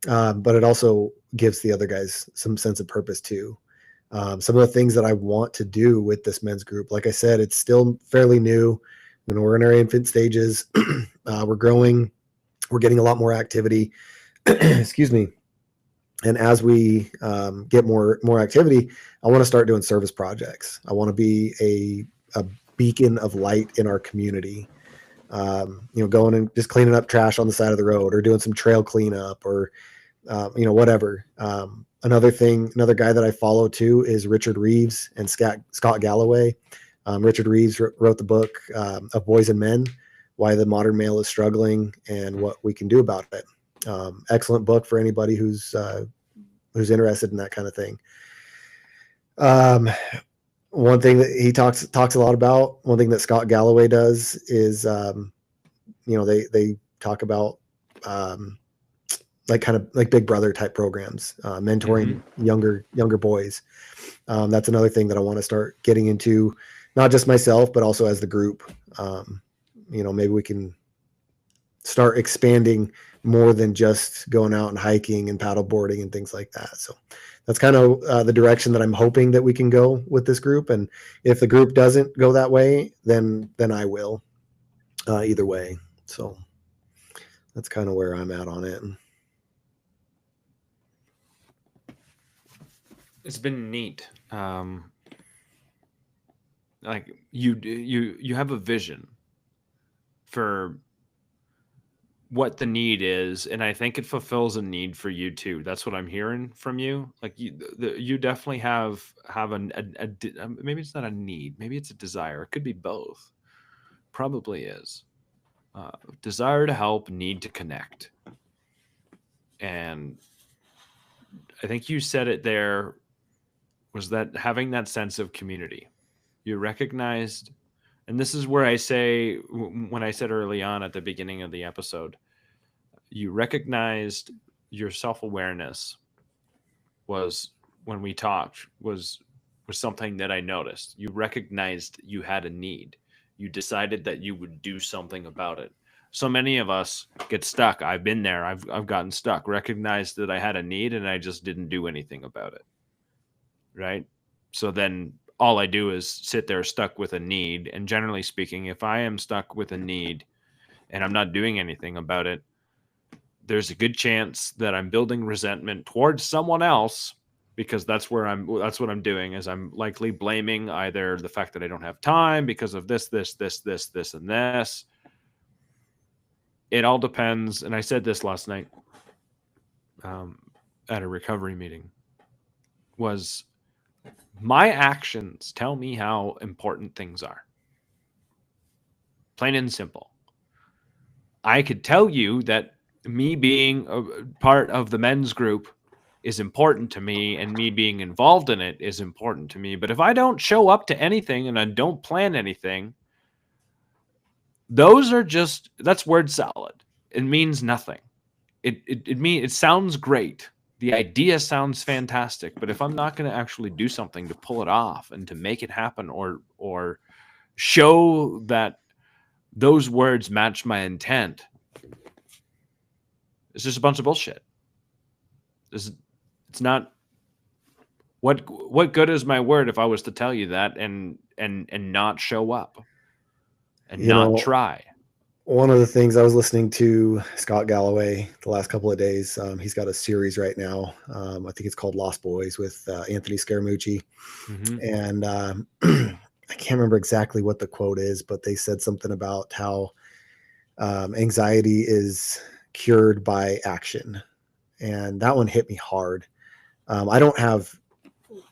But it also gives the other guys some sense of purpose too. Some of the things that I want to do with this men's group, like I said, it's still fairly new. We're in our infant stages. We're growing. We're getting a lot more activity. Excuse me. And as we get more activity, I want to start doing service projects. I want to be a beacon of light in our community. Going and just cleaning up trash on the side of the road, or doing some trail cleanup, or whatever. Another guy that I follow too is Richard Reeves and Scott Galloway. Richard Reeves wrote the book of Boys and Men, Why the Modern Male is Struggling and What We Can Do About It. Excellent book for anybody who's interested in that kind of thing. One thing that he talks a lot about, one thing that Scott Galloway does is, they talk about like kind of like Big Brother type programs, mentoring younger boys. That's another thing that I want to start getting into, not just myself, but also as the group. Maybe we can start expanding more than just going out and hiking and paddle boarding and things like that. So that's kind of the direction that I'm hoping that we can go with this group. And if the group doesn't go that way, then I will either way. So that's kind of where I'm at on it.
It's been neat. Like you have a vision for what the need is, and I think it fulfills a need for you too. That's what I'm hearing from you. Like you definitely have maybe it's not a need, maybe it's a desire. It could be both. Probably is. desire to help, need to connect. And I think you said it there, was that having that sense of community. You recognized, and this is where I say, when I said early on at the beginning of the episode, you recognized your self-awareness was, when we talked, was something that I noticed. You recognized you had a need. You decided that you would do something about it. So many of us get stuck. I've been there. I've gotten stuck. Recognized that I had a need and I just didn't do anything about it. Right? So then all I do is sit there stuck with a need. And generally speaking, if I am stuck with a need and I'm not doing anything about it, there's a good chance that I'm building resentment towards someone else, because that's what I'm doing, is I'm likely blaming either the fact that I don't have time because of this, and this. It all depends. And I said this last night at a recovery meeting, was my actions tell me how important things are. Plain and simple. I could tell you that me being a part of the men's group is important to me, and me being involved in it is important to me. But if I don't show up to anything and I don't plan anything, that's word salad. It means nothing. It sounds great. The idea sounds fantastic, but if I'm not going to actually do something to pull it off and to make it happen, or show that those words match my intent, it's just a bunch of bullshit. It's not. What good is my word if I was to tell you that and not show up and not try?
One of the things, I was listening to Scott Galloway the last couple of days. He's got a series right now. I think it's called Lost Boys with Anthony Scaramucci. Mm-hmm. And I can't remember exactly what the quote is, but they said something about how anxiety is cured by action. And that one hit me hard. I don't have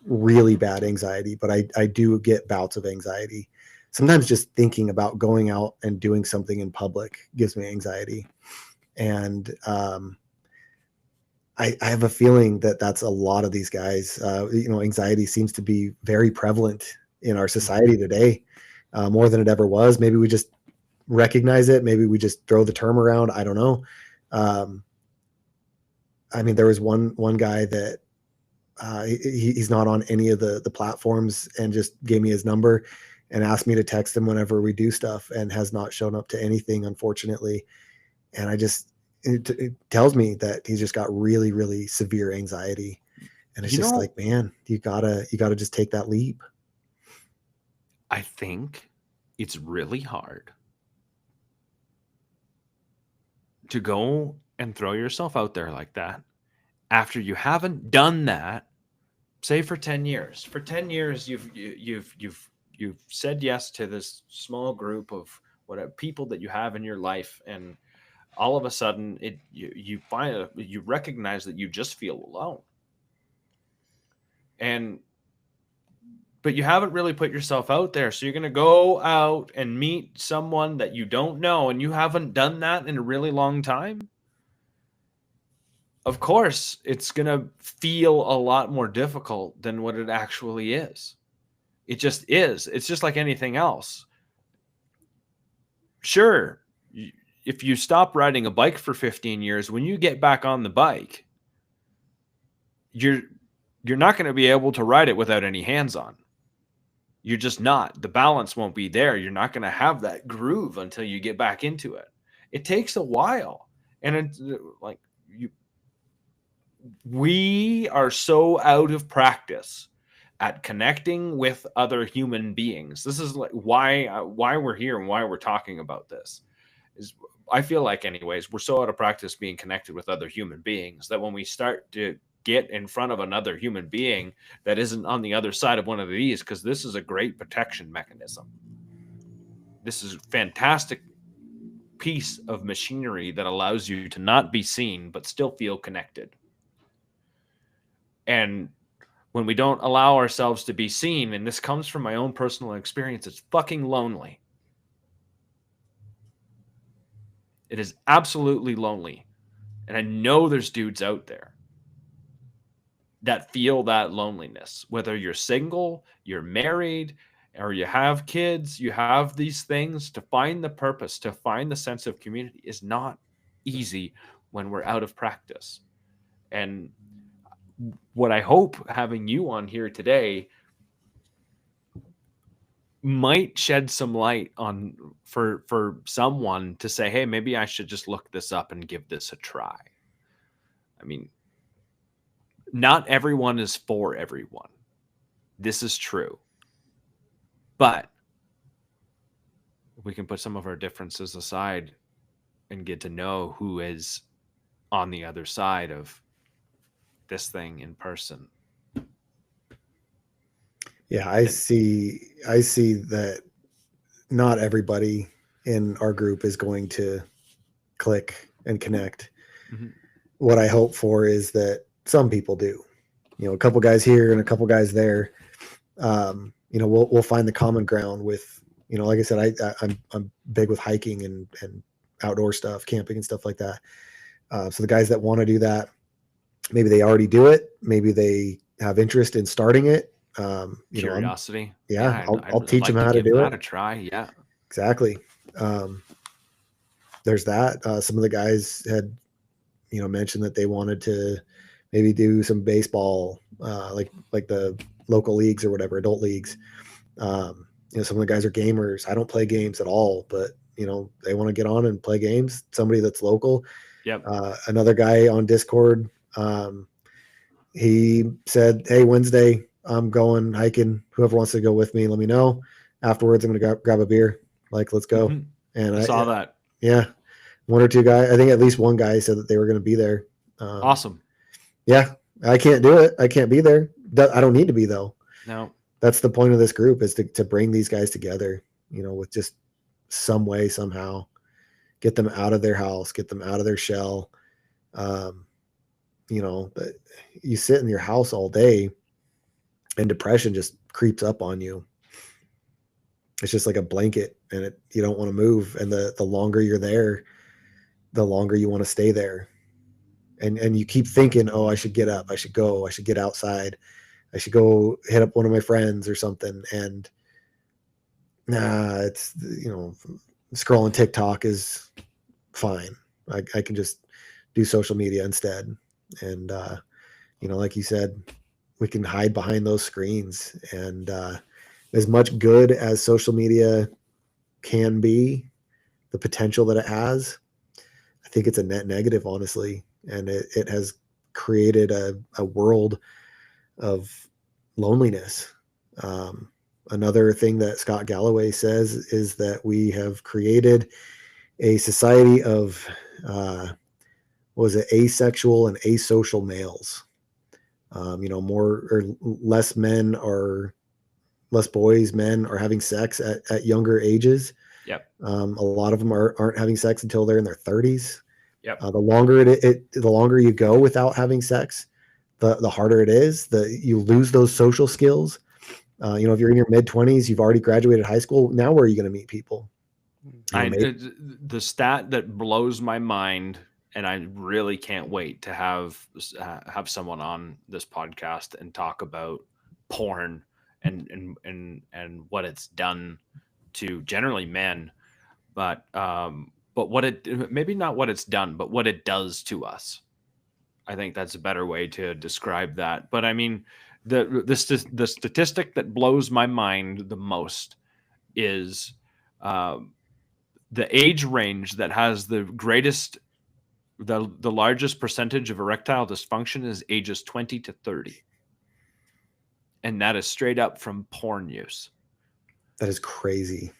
really bad anxiety, but I do get bouts of anxiety. Sometimes just thinking about going out and doing something in public gives me anxiety. And I have a feeling that that's a lot of these guys. Anxiety seems to be very prevalent in our society today, more than it ever was. Maybe we just recognize it. Maybe we just throw the term around. I don't know. There was one guy that he's not on any of the platforms, and just gave me his number and asked me to text him whenever we do stuff, and has not shown up to anything, unfortunately. And it tells me that he's just got really, really severe anxiety. And it's just like, man, you gotta just take that leap.
I think it's really hard to go and throw yourself out there like that after you haven't done that, say, for 10 years. For 10 years, you've said yes to this small group of whatever people that you have in your life, and all of a sudden you recognize that you just feel alone. But you haven't really put yourself out there. So you're going to go out and meet someone that you don't know, and you haven't done that in a really long time. Of course, it's going to feel a lot more difficult than what it actually is. It just is. It's just like anything else. Sure, if you stop riding a bike for 15 years, when you get back on the bike, you're not going to be able to ride it without any hands on. You're just not. The balance won't be there. You're not going to have that groove until you get back into it. It takes a while. And it's like we are so out of practice at connecting with other human beings. This is like why we're here and why we're talking about this. Is I feel like, anyways, we're so out of practice being connected with other human beings that when we start to get in front of another human being that isn't on the other side of one of these, because this is a great protection mechanism. This is a fantastic piece of machinery that allows you to not be seen but still feel connected. And when we don't allow ourselves to be seen, and this comes from my own personal experience, it's fucking lonely. It is absolutely lonely. And I know there's dudes out there that feel that loneliness, whether you're single, you're married, or you have kids, you have these things. To find the purpose, to find the sense of community is not easy when we're out of practice. And what I hope having you on here today might shed some light on for someone to say, hey, maybe I should just look this up and give this a try. I mean, not everyone is for everyone. This is true. But we can put some of our differences aside and get to know who is on the other side of this thing in person.
Yeah, I see that not everybody in our group is going to click and connect.
Mm-hmm.
What I hope for is that some people do. You know, a couple guys here and a couple guys there. You know, we'll find the common ground with, you know, like I said, I'm big with hiking and outdoor stuff, camping and stuff like that. So the guys that want to do that, maybe they already do it. Maybe they have interest in starting it.
Curiosity.
I'll teach them how to do it.
A try. Yeah,
exactly. There's that. Some of the guys had, you know, mentioned that they wanted to maybe do some baseball, like the local leagues or whatever, adult leagues. You know, some of the guys are gamers. I don't play games at all, but you know, they want to get on and play games. Somebody that's local.
Yep.
Another guy on Discord, he said, hey, Wednesday, I'm going hiking. Whoever wants to go with me, let me know. Afterwards, I'm going to grab a beer. Like, let's go.
Mm-hmm.
And
I saw that.
Yeah. One or two guys, I think at least one guy said that they were going to be there.
Awesome.
Yeah. I can't do it. I can't be there. I don't need to be, though.
No.
That's the point of this group, is to bring these guys together, you know, with just some way, somehow, get them out of their house, get them out of their shell. You know, but you sit in your house all day and depression just creeps up on you. It's just like a blanket, and you don't want to move. And the longer you're there, the longer you want to stay there. And you keep thinking, oh, I should get up. I should go. I should get outside. I should go hit up one of my friends or something. And it's, you know, scrolling TikTok is fine. I can just do social media instead. And, you know, like you said, we can hide behind those screens. And as much good as social media can be, the potential that it has, I think it's a net negative, honestly. And it has created a world of loneliness. Another thing that Scott Galloway says is that we have created a society of, asexual and asocial males. You know, more or less men are, less boys, men are having sex at younger ages.
Yep.
A lot of them aren't having sex until they're in their 30s.
Yep.
The longer the longer you go without having sex, the harder it is. You lose those social skills. You know, if you're in your mid 20s, you've already graduated high school. Now, where are you going to meet people?
The stat that blows my mind, and I really can't wait to have someone on this podcast and talk about porn and what it's done to generally men, but what it, maybe not what it's done, but what it does to us. I think that's a better way to describe that. But I mean, the statistic that blows my mind the most is the age range that has the largest percentage of erectile dysfunction is ages 20 to 30. And that is straight up from porn use.
That is crazy.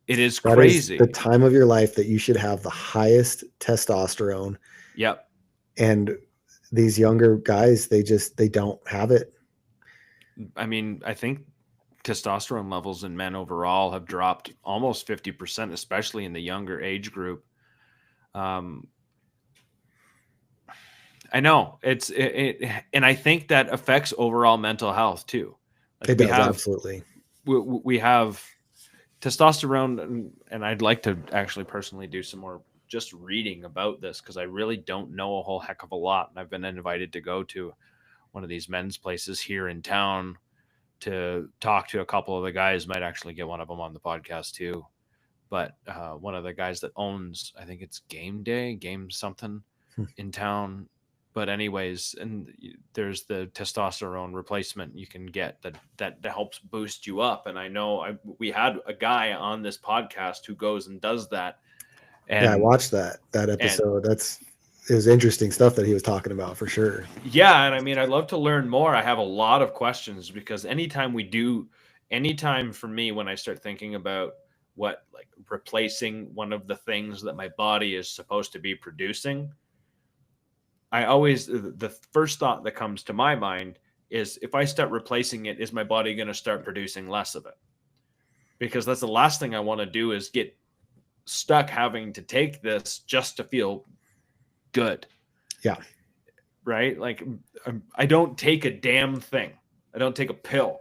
It is crazy.
That is the time of your life that you should have the highest testosterone.
Yep.
And these younger guys, they don't have it.
I mean, I think testosterone levels in men overall have dropped almost 50%, especially in the younger age group. I know and I think that affects overall mental health too.
Like it does, absolutely.
We have testosterone, and I'd like to actually personally do some more just reading about this, because I really don't know a whole heck of a lot. And I've been invited to go to one of these men's places here in town to talk to a couple of the guys. Might actually get one of them on the podcast too. But one of the guys that owns, I think it's Game something in town. But anyways, and there's the testosterone replacement you can get that helps boost you up. And I know we had a guy on this podcast who goes and does that. And,
yeah, I watched that episode. It was interesting stuff that he was talking about for sure.
Yeah, and I mean, I'd love to learn more. I have a lot of questions, because anytime for me, when I start thinking about what, like, replacing one of the things that my body is supposed to be producing, the first thought that comes to my mind is, if I start replacing it, is my body going to start producing less of it? Because that's the last thing I want to do, is get stuck having to take this just to feel good.
Yeah.
Right? Like, I don't take a damn thing. I don't take a pill.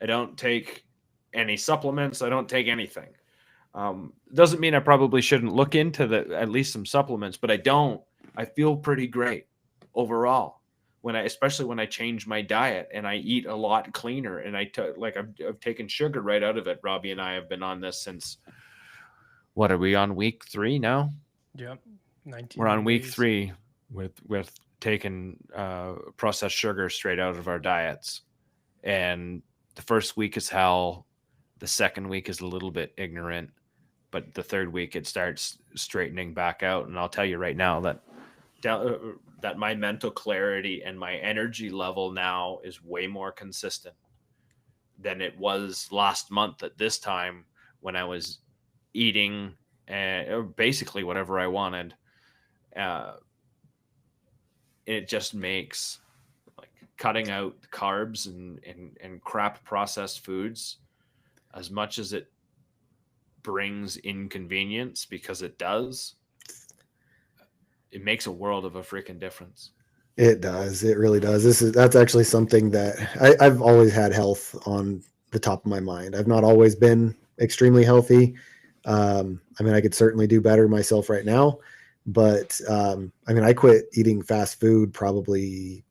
I don't take any supplements. I don't take anything. Doesn't mean I probably shouldn't look into at least some supplements, but I don't. I feel pretty great overall especially when I change my diet and I eat a lot cleaner, and I've taken sugar right out of it. Robbie and I have been on this since, what are we on, week 3 now?
Yep. 19
We're on week
days.
3 with taking processed sugar straight out of our diets. And the first week is hell. The second week is a little bit ignorant, but the third week it starts straightening back out. And I'll tell you right now that my mental clarity and my energy level now is way more consistent than it was last month at this time, when I was eating basically whatever I wanted. It just makes, like, cutting out carbs and crap processed foods, as much as it brings inconvenience, because it does, it makes a world of a freaking difference.
It does. It really does. That's actually something that I've always had health on the top of my mind. I've not always been extremely healthy. I mean, I could certainly do better myself right now, but I mean, I quit eating fast food probably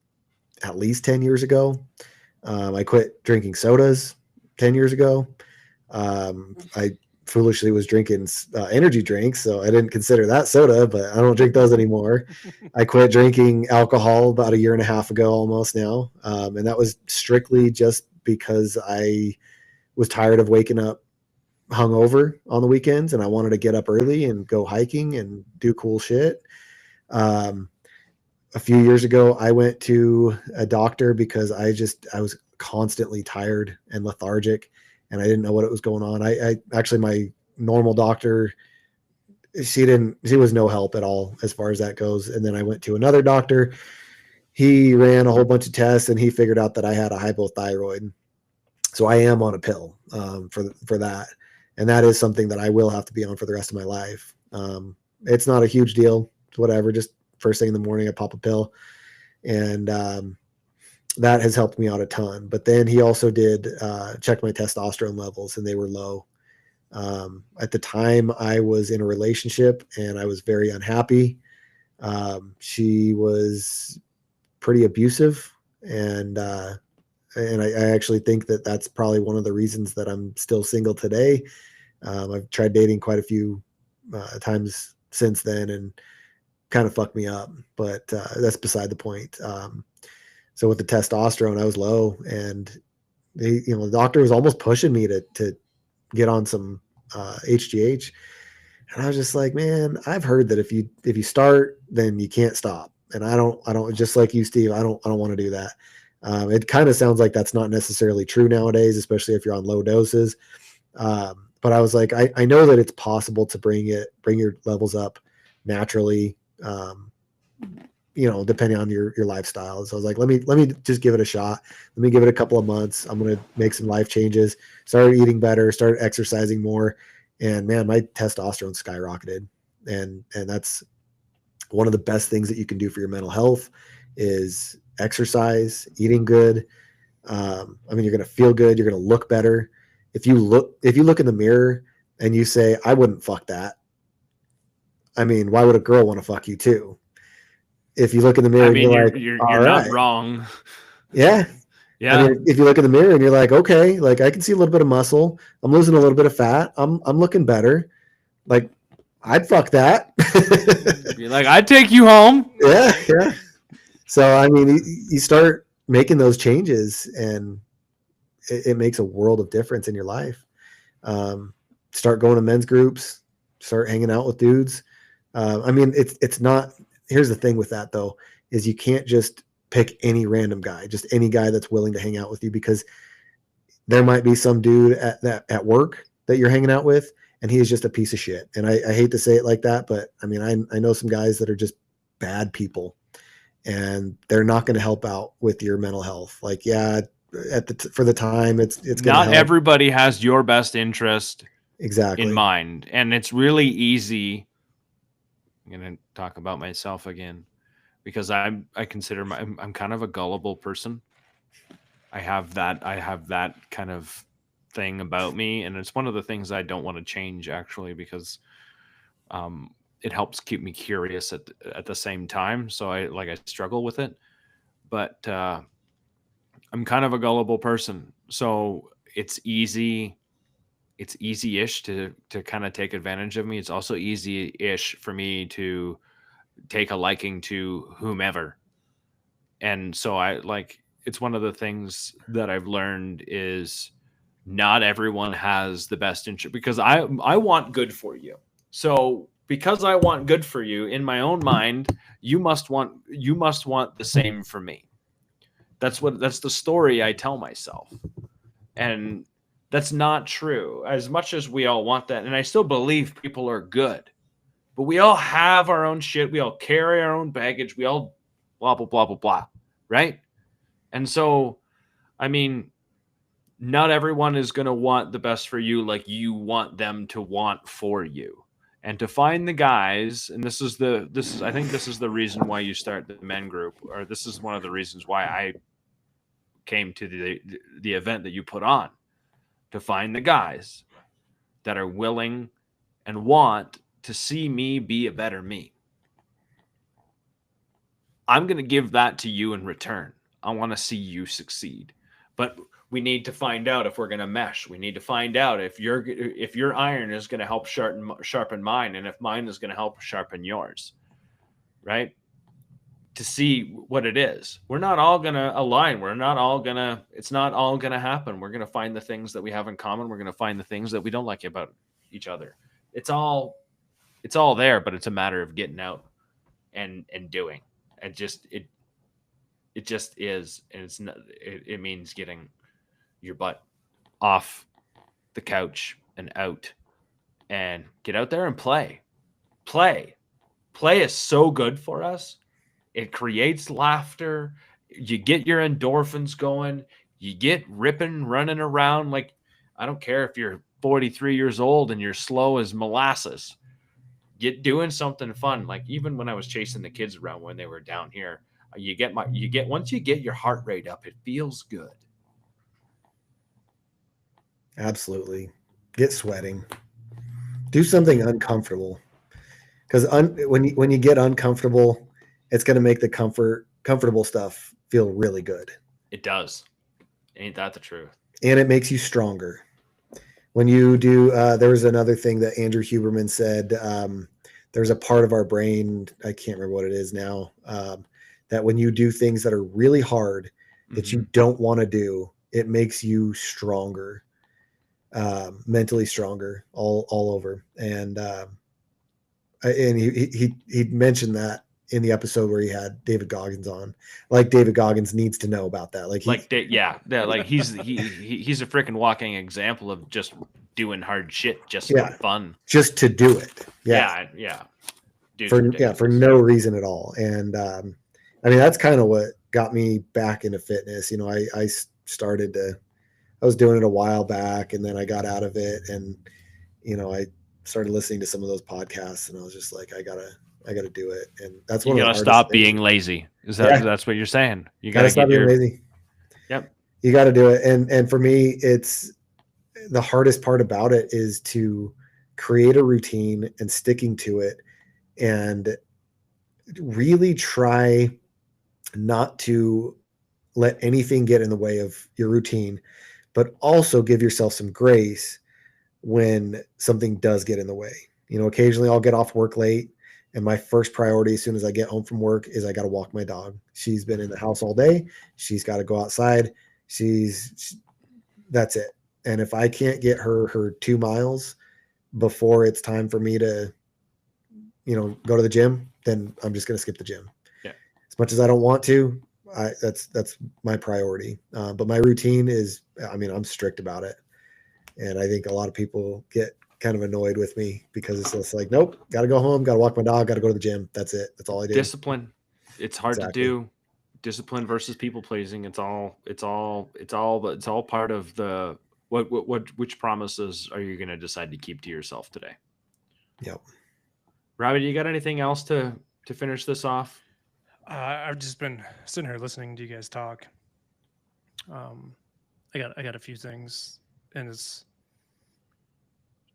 at least 10 years ago. I quit drinking sodas 10 years ago. I foolishly was drinking energy drinks, so I didn't consider that soda, but I don't drink those anymore. I quit drinking alcohol about 1.5 years ago, almost now. And that was strictly just because I was tired of waking up hungover on the weekends, and I wanted to get up early and go hiking and do cool shit. A few years ago, I went to a doctor because I was constantly tired and lethargic, and I didn't know what was going on. I actually, my normal doctor, she was no help at all as far as that goes. And then I went to another doctor. He ran a whole bunch of tests, and he figured out that I had a hypothyroid. So I am on a pill for that. And that is something that I will have to be on for the rest of my life. It's not a huge deal. It's whatever. Just first thing in the morning, I pop a pill. And that has helped me out a ton. But then he also did check my testosterone levels, and they were low. At the time, I was in a relationship, and I was very unhappy. She was pretty abusive, and I actually think that that's probably one of the reasons that I'm still single today. I've tried dating quite a few times since then, and kind of fucked me up, but that's beside the point. So with the testosterone, I was low, and the doctor was almost pushing me to get on some HGH. And I was just like, man, I've heard that if you start, then you can't stop. And I don't, just like you, Steve, I don't want to do that. It kind of sounds like that's not necessarily true nowadays, especially if you're on low doses. But I was like, I know that it's possible to bring your levels up naturally, depending on your lifestyle. So I was like, let me just give it a shot. Let me give it a couple of months. I'm going to make some life changes, started eating better, started exercising more. And man, my testosterone skyrocketed. And that's one of the best things that you can do for your mental health is exercise, eating good. I mean, you're going to feel good. You're going to look better. If you look in the mirror and you say, I wouldn't fuck that. I mean, why would a girl want to fuck you too? If you look in the mirror,
I
and
mean,
you're like,
you're
all
not
right,
wrong.
yeah.
Yeah.
I mean, if you look in the mirror and you're like, okay, like I can see a little bit of muscle, I'm losing a little bit of fat, I'm looking better. Like, I'd fuck that.
Be like, I'd take you home.
Yeah, yeah. So I mean, you start making those changes, and it makes a world of difference in your life. Start going to men's groups, start hanging out with dudes. I mean, it's not. Here's the thing with that though, is you can't just pick any random guy, just any guy that's willing to hang out with you, because there might be some dude at work that you're hanging out with, and he is just a piece of shit. And I hate to say it like that, but I mean, I know some guys that are just bad people, and they're not going to help out with your mental health. Like, yeah, for the time, it's going
Not
to help.
everybody has your best interest
Exactly
in mind, and it's really easy. I'm going to talk about myself again, because I consider I'm kind of a gullible person. I have that kind of thing about me, and it's one of the things I don't want to change, actually, because it helps keep me curious at the same time. So I struggle with it, but I'm kind of a gullible person, so it's easy-ish to kind of take advantage of me. It's also easy-ish for me to take a liking to whomever. And so it's one of the things that I've learned is not everyone has the best interest, because I want good for you. So because I want good for you, in my own mind, you must want the same for me. That's the story I tell myself. And that's not true. As much as we all want that, and I still believe people are good, but we all have our own shit. We all carry our own baggage. We all blah, blah, blah, blah, blah. Right? And so, I mean, not everyone is going to want the best for you like you want them to want for you. And to find the guys, and I think this is the reason why you start the men group, or this is one of the reasons why I came to the event that you put on, to find the guys that are willing and want to see me be a better me. I'm going to give that to you in return. I want to see you succeed. But we need to find out if we're going to mesh. We need to find out if your iron is going to help sharpen mine, and if mine is going to help sharpen yours. Right? To see what it is. We're not all going to align. It's not all going to happen. We're going to find the things that we have in common. We're going to find the things that we don't like about each other. It's all there, but it's a matter of getting out and doing. It just is. And it's not, it means getting your butt off the couch and out, and get out there and play. Play is so good for us. It creates laughter. You get your endorphins going. You get ripping, running around. Like, I don't care if you're 43 years old and you're slow as molasses. Get doing something fun. Like, even when I was chasing the kids around when they were down here, once you get your heart rate up, it feels good.
Absolutely. Get sweating. Do something uncomfortable, because when you get uncomfortable, it's going to make the comfortable stuff feel really good.
It does. Ain't that the truth?
And it makes you stronger. When you do, there was another thing that Andrew Huberman said. There's a part of our brain, I can't remember what it is now, that when you do things that are really hard, that you don't want to do, it makes you stronger, mentally stronger, all over. And he mentioned that in the episode where he had David Goggins on. Like, David Goggins needs to know about that. Like,
like he's a freaking walking example of just doing hard shit just for fun,
just to do it.
Yeah. Dude,
for no reason at all. And I mean, that's kind of what got me back into fitness. You know, I was doing it a while back, and then I got out of it, and you know, I started listening to some of those podcasts, and I was just like, I gotta do it. And that's
you gotta stop being lazy. That's what you're saying? You gotta
stop being lazy.
Yep.
You got to do it. And for me, it's the hardest part about it is to create a routine and sticking to it, and really try not to let anything get in the way of your routine, but also give yourself some grace when something does get in the way. Occasionally I'll get off work late, and my first priority as soon as I get home from work is I got to walk my dog. She's been in the house all day. She's got to go outside. That's it. And if I can't get her 2 miles before it's time for me to, go to the gym, then I'm just going to skip the gym.
Yeah.
As much as I don't want to, that's my priority. But my routine is, I'm strict about it. And I think a lot of people get kind of annoyed with me because it's just like, nope, got to go home, got to walk my dog, got to go to the gym. That's it. That's all I do.
Discipline. It's hard
Exactly.
to do. Discipline versus people pleasing. It's all part of the which promises are you going to decide to keep to yourself today?
Yep.
Robbie, do you got anything else to finish this off?
I've just been sitting here listening to you guys talk. I got a few things, and it's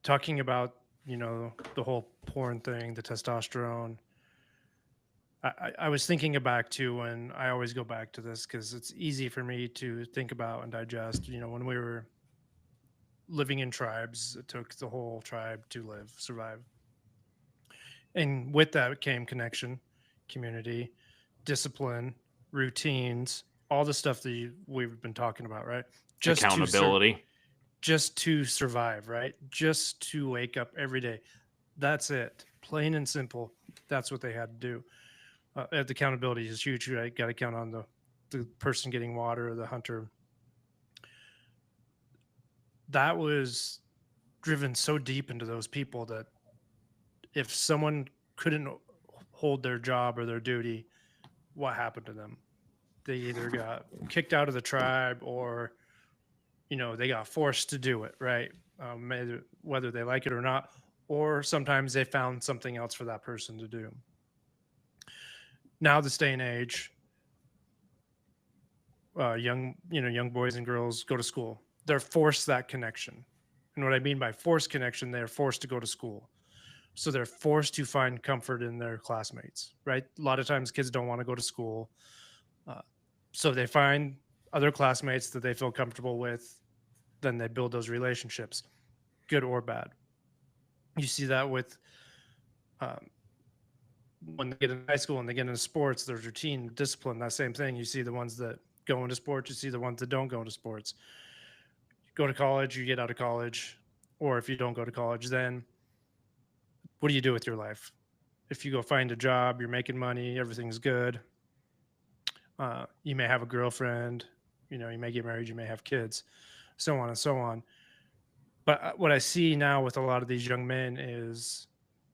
talking about the whole porn thing, the testosterone. I was thinking back to when I always go back to this because it's easy for me to think about and digest. When we were living in tribes, it took the whole tribe to survive. And with that came connection, community, discipline, routines, all the stuff that we've been talking about, right?
Accountability.
Just to survive, right? Just to wake up every day. That's it. Plain and simple. That's what they had to do. The accountability is huge, right? Got to count on the person getting water, the hunter. That was driven so deep into those people that if someone couldn't hold their job or their duty, what happened to them? They either got kicked out of the tribe or, they got forced to do it, right? Whether they like it or not, or sometimes they found something else for that person to do. Now, this day and age, young boys and girls go to school. They're forced that connection. And what I mean by forced connection, they're forced to go to school. So they're forced to find comfort in their classmates, right? A lot of times kids don't want to go to school. So they find other classmates that they feel comfortable with. Then they build those relationships, good or bad. You see that with when they get in high school and they get into sports, there's routine, discipline, that same thing. You see the ones that go into sports, you see the ones that don't go into sports. You go to college, you get out of college, or if you don't go to college, then what do you do with your life? If you go find a job, you're making money, everything's good. You may have a girlfriend, you may get married, you may have kids, so on and so on. But what I see now with a lot of these young men is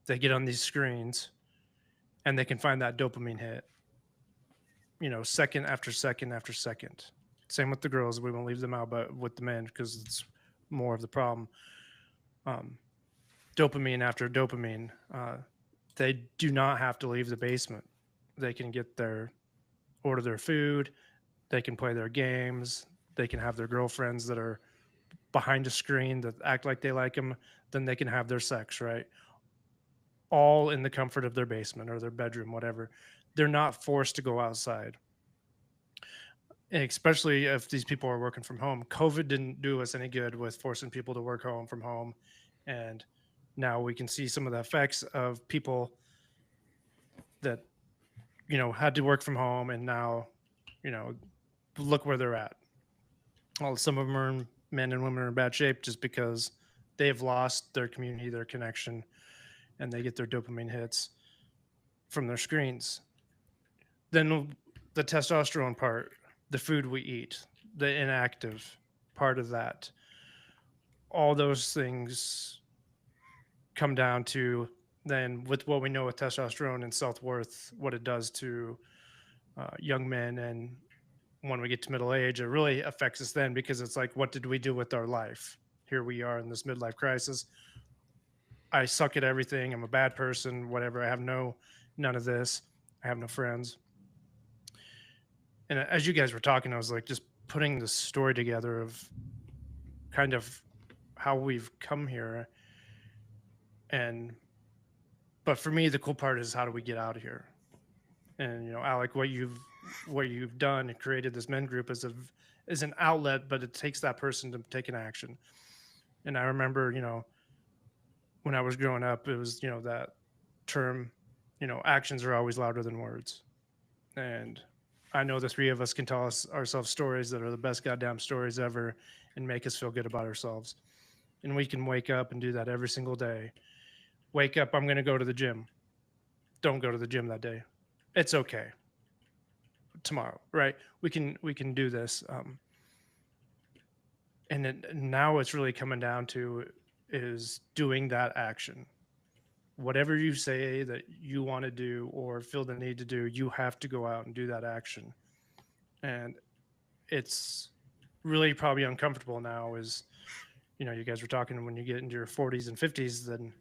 they get on these screens and they can find that dopamine hit, second after second after second. Same with the girls. We won't leave them out, but with the men, because it's more of the problem. Dopamine after dopamine. They do not have to leave the basement. They can order their food. They can play their games. They can have their girlfriends that are behind a screen that act like they like them. Then they can have their sex, right? All in the comfort of their basement or their bedroom, whatever. They're not forced to go outside. And especially if these people are working from home. COVID didn't do us any good with forcing people to work from home. And now we can see some of the effects of people that, had to work from home and now, look where they're at. Well, some of them are men and women are in bad shape just because they've lost their community, their connection, and they get their dopamine hits from their screens. Then the testosterone part, the food we eat, the inactive part of that, all those things come down to then with what we know with testosterone and self-worth, what it does to young men. And when we get to middle age, it really affects us then because it's like, what did we do with our life? Here we are in this midlife crisis. I suck at everything. I'm a bad person, whatever. I have none of this. I have no friends. And as you guys were talking, I was like just putting the story together of kind of how we've come here. And But for me, the cool part is how do we get out of here? And Alec, what you've done and created this men group is an outlet, but it takes that person to take an action. And I remember, when I was growing up, it was that term, actions are always louder than words. And I know the three of us can tell ourselves stories that are the best goddamn stories ever and make us feel good about ourselves. And we can wake up and do that every single day. Wake up, I'm going to go to the gym. Don't go to the gym that day. It's okay. Tomorrow, right? We can do this. And now it's really coming down to is doing that action. Whatever you say that you want to do or feel the need to do, you have to go out and do that action. And it's really probably uncomfortable now is, you guys were talking when you get into your 40s and 50s, then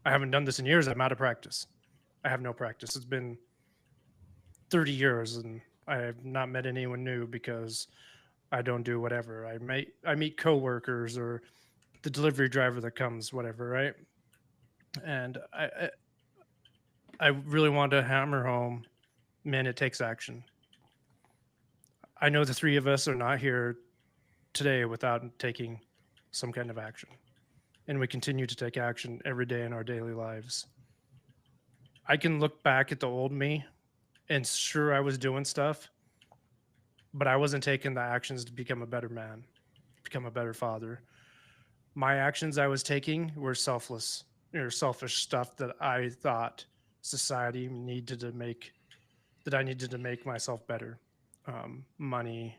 I haven't done this in years. I'm out of practice. I have no practice. It's been 30 years and I have not met anyone new because I don't do whatever. I meet coworkers or the delivery driver that comes, whatever, right? And I really want to hammer home, man, it takes action. I know the three of us are not here today without taking some kind of action. And we continue to take action every day in our daily lives. I can look back at the old me and sure I was doing stuff, but I wasn't taking the actions to become a better man, become a better father. My actions I was taking were selfish stuff that I thought society needed to make, that I needed to make myself better. Money,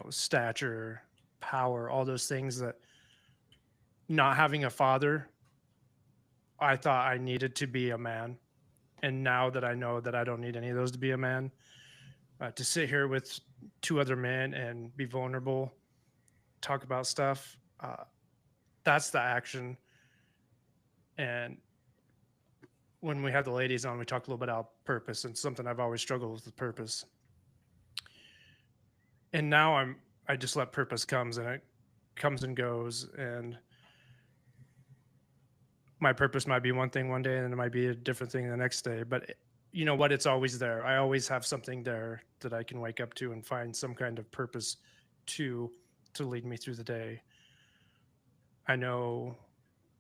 stature, power, all those things that not having a father, I thought I needed to be a man. And now that I know that I don't need any of those to be a man, to sit here with two other men and be vulnerable, talk about stuff, that's the action. And when we had the ladies on, we talked a little bit about purpose and something I've always struggled with purpose. And now I just let purpose comes and it comes and goes. And my purpose might be one thing one day and it might be a different thing the next day. But you know what? It's always there. I always have something there that I can wake up to and find some kind of purpose to lead me through the day. I know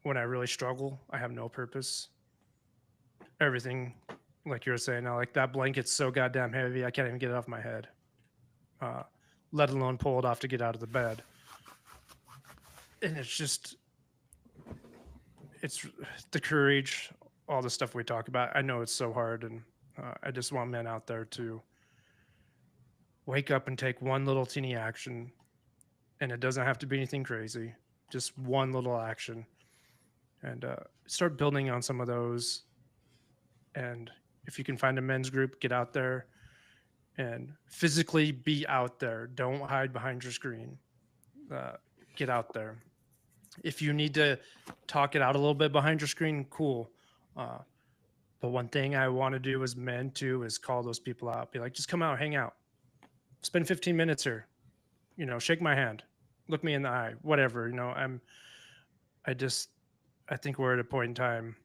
when I really struggle, I have no purpose. Everything, like you were saying, like that blanket's so goddamn heavy, I can't even get it off my head. Let alone pull it off to get out of the bed. And it's the courage, all the stuff we talk about. I know it's so hard, and I just want men out there to wake up and take one little teeny action, and it doesn't have to be anything crazy, just one little action, and start building on some of those. And if you can find a men's group, get out there and physically be out there. Don't hide behind your screen. Get out there. If you need to talk it out a little bit behind your screen, cool. But one thing I want to do as men too is call those people out. Be like, just come out, hang out. Spend 15 minutes here. Shake my hand. Look me in the eye. Whatever. I think we're at a point in time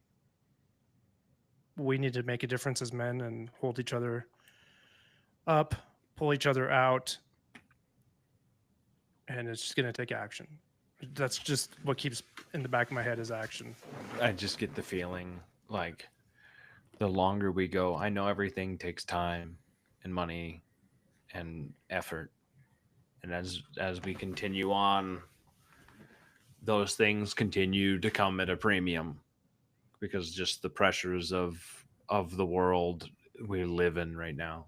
we need to make a difference as men and hold each other up, pull each other out, and it's just going to take action. That's just what keeps in the back of my head is action.
I just get the feeling like the longer we go, I know everything takes time and money and effort. And as we continue on, those things continue to come at a premium because just the pressures of the world we live in right now.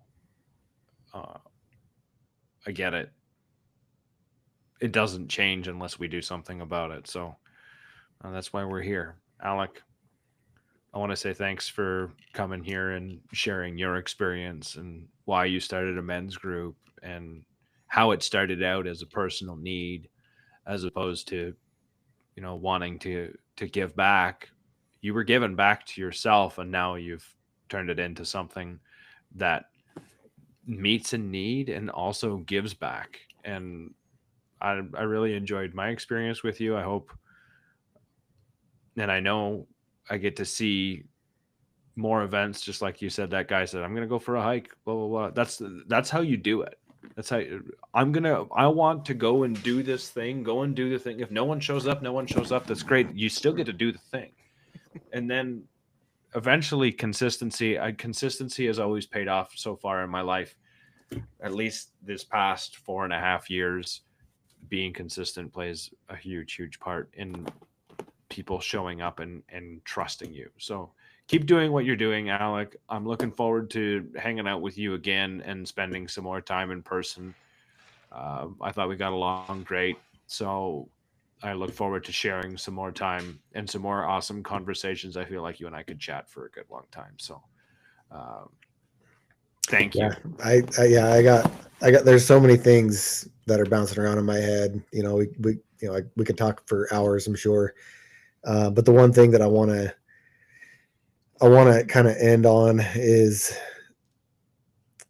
I get it. It doesn't change unless we do something about it. So that's why we're here. Alec, I want to say thanks for coming here and sharing your experience and why you started a men's group and how it started out as a personal need as opposed to, wanting to give back. You were giving back to yourself and now you've turned it into something that meets a need and also gives back. And I really enjoyed my experience with you. I hope, and I know I get to see more events, just like you said. That guy said, "I'm gonna go for a hike." Blah blah blah. That's how you do it. That's how I want to go and do this thing. Go and do the thing. If no one shows up, no one shows up. That's great. You still get to do the thing, and then eventually consistency has always paid off so far in my life. At least this past 4.5 years, being consistent plays a huge part in people showing up and trusting you. So keep doing what you're doing, Alec. I'm looking forward to hanging out with you again and spending some more time in person. I thought we got along great, so I look forward to sharing some more time and some more awesome conversations. I feel like you and I could chat for a good long time. So, thank you.
Yeah, I got. There's so many things that are bouncing around in my head. We could talk for hours, I'm sure. But the one thing that I want to kind of end on is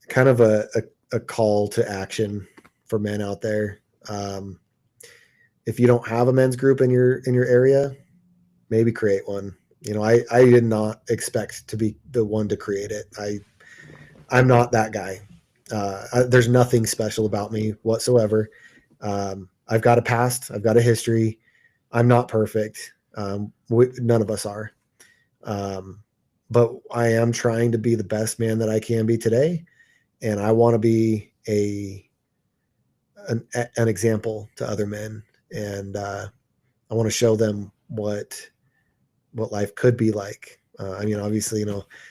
kind of a call to action for men out there. If you don't have a men's group in your area, maybe create one. I did not expect to be the one to create it. I'm not that guy. There's nothing special about me whatsoever. I've got a past. I've got a history. I'm not perfect. None of us are. But I am trying to be the best man that I can be today. And I want to be an example to other men. And I want to show them what life could be like. Obviously,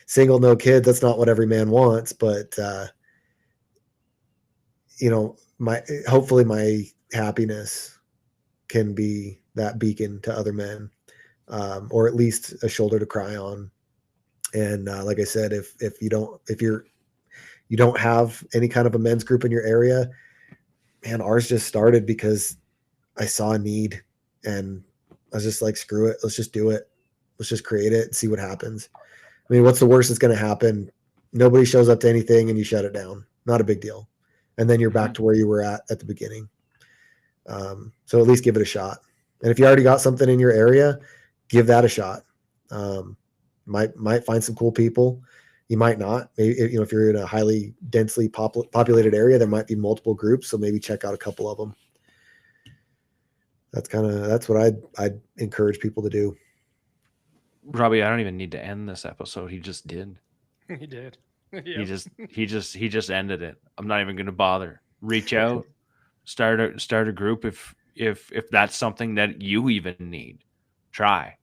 single, no kids, that's not what every man wants, but hopefully my happiness can be that beacon to other men, or at least a shoulder to cry on. And like I said, if you don't have any kind of a men's group in your area, man, ours just started because I saw a need and I was just like, screw it. Let's just do it. Let's just create it and see what happens. I mean, what's the worst that's going to happen? Nobody shows up to anything and you shut it down. Not a big deal. And then you're back to where you were at the beginning. So at least give it a shot. And if you already got something in your area, give that a shot. Might find some cool people. You might not. Maybe, if you're in a highly densely populated area, there might be multiple groups. So maybe check out a couple of them. That's what I'd encourage people to do.
Robbie, I don't even need to end this episode. He just did.
He did. Yep.
He just ended it. I'm not even going to bother. Reach out, start a group if that's something that you even need. Try.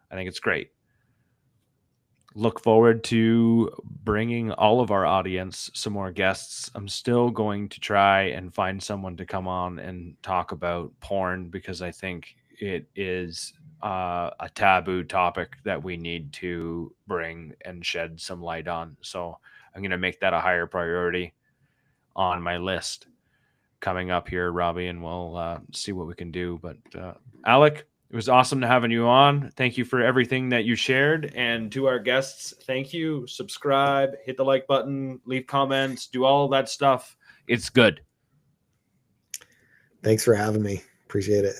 I think it's great. Look forward to bringing all of our audience some more guests. I'm still going to try and find someone to come on and talk about porn because I think it is a taboo topic that we need to bring and shed some light on. So I'm going to make that a higher priority on my list coming up here, Robbie, and we'll see what we can do. But Alec, it was awesome to having you on. Thank you for everything that you shared. And to our guests, thank you. Subscribe, hit the like button, leave comments, do all that stuff. It's good.
Thanks for having me. Appreciate it.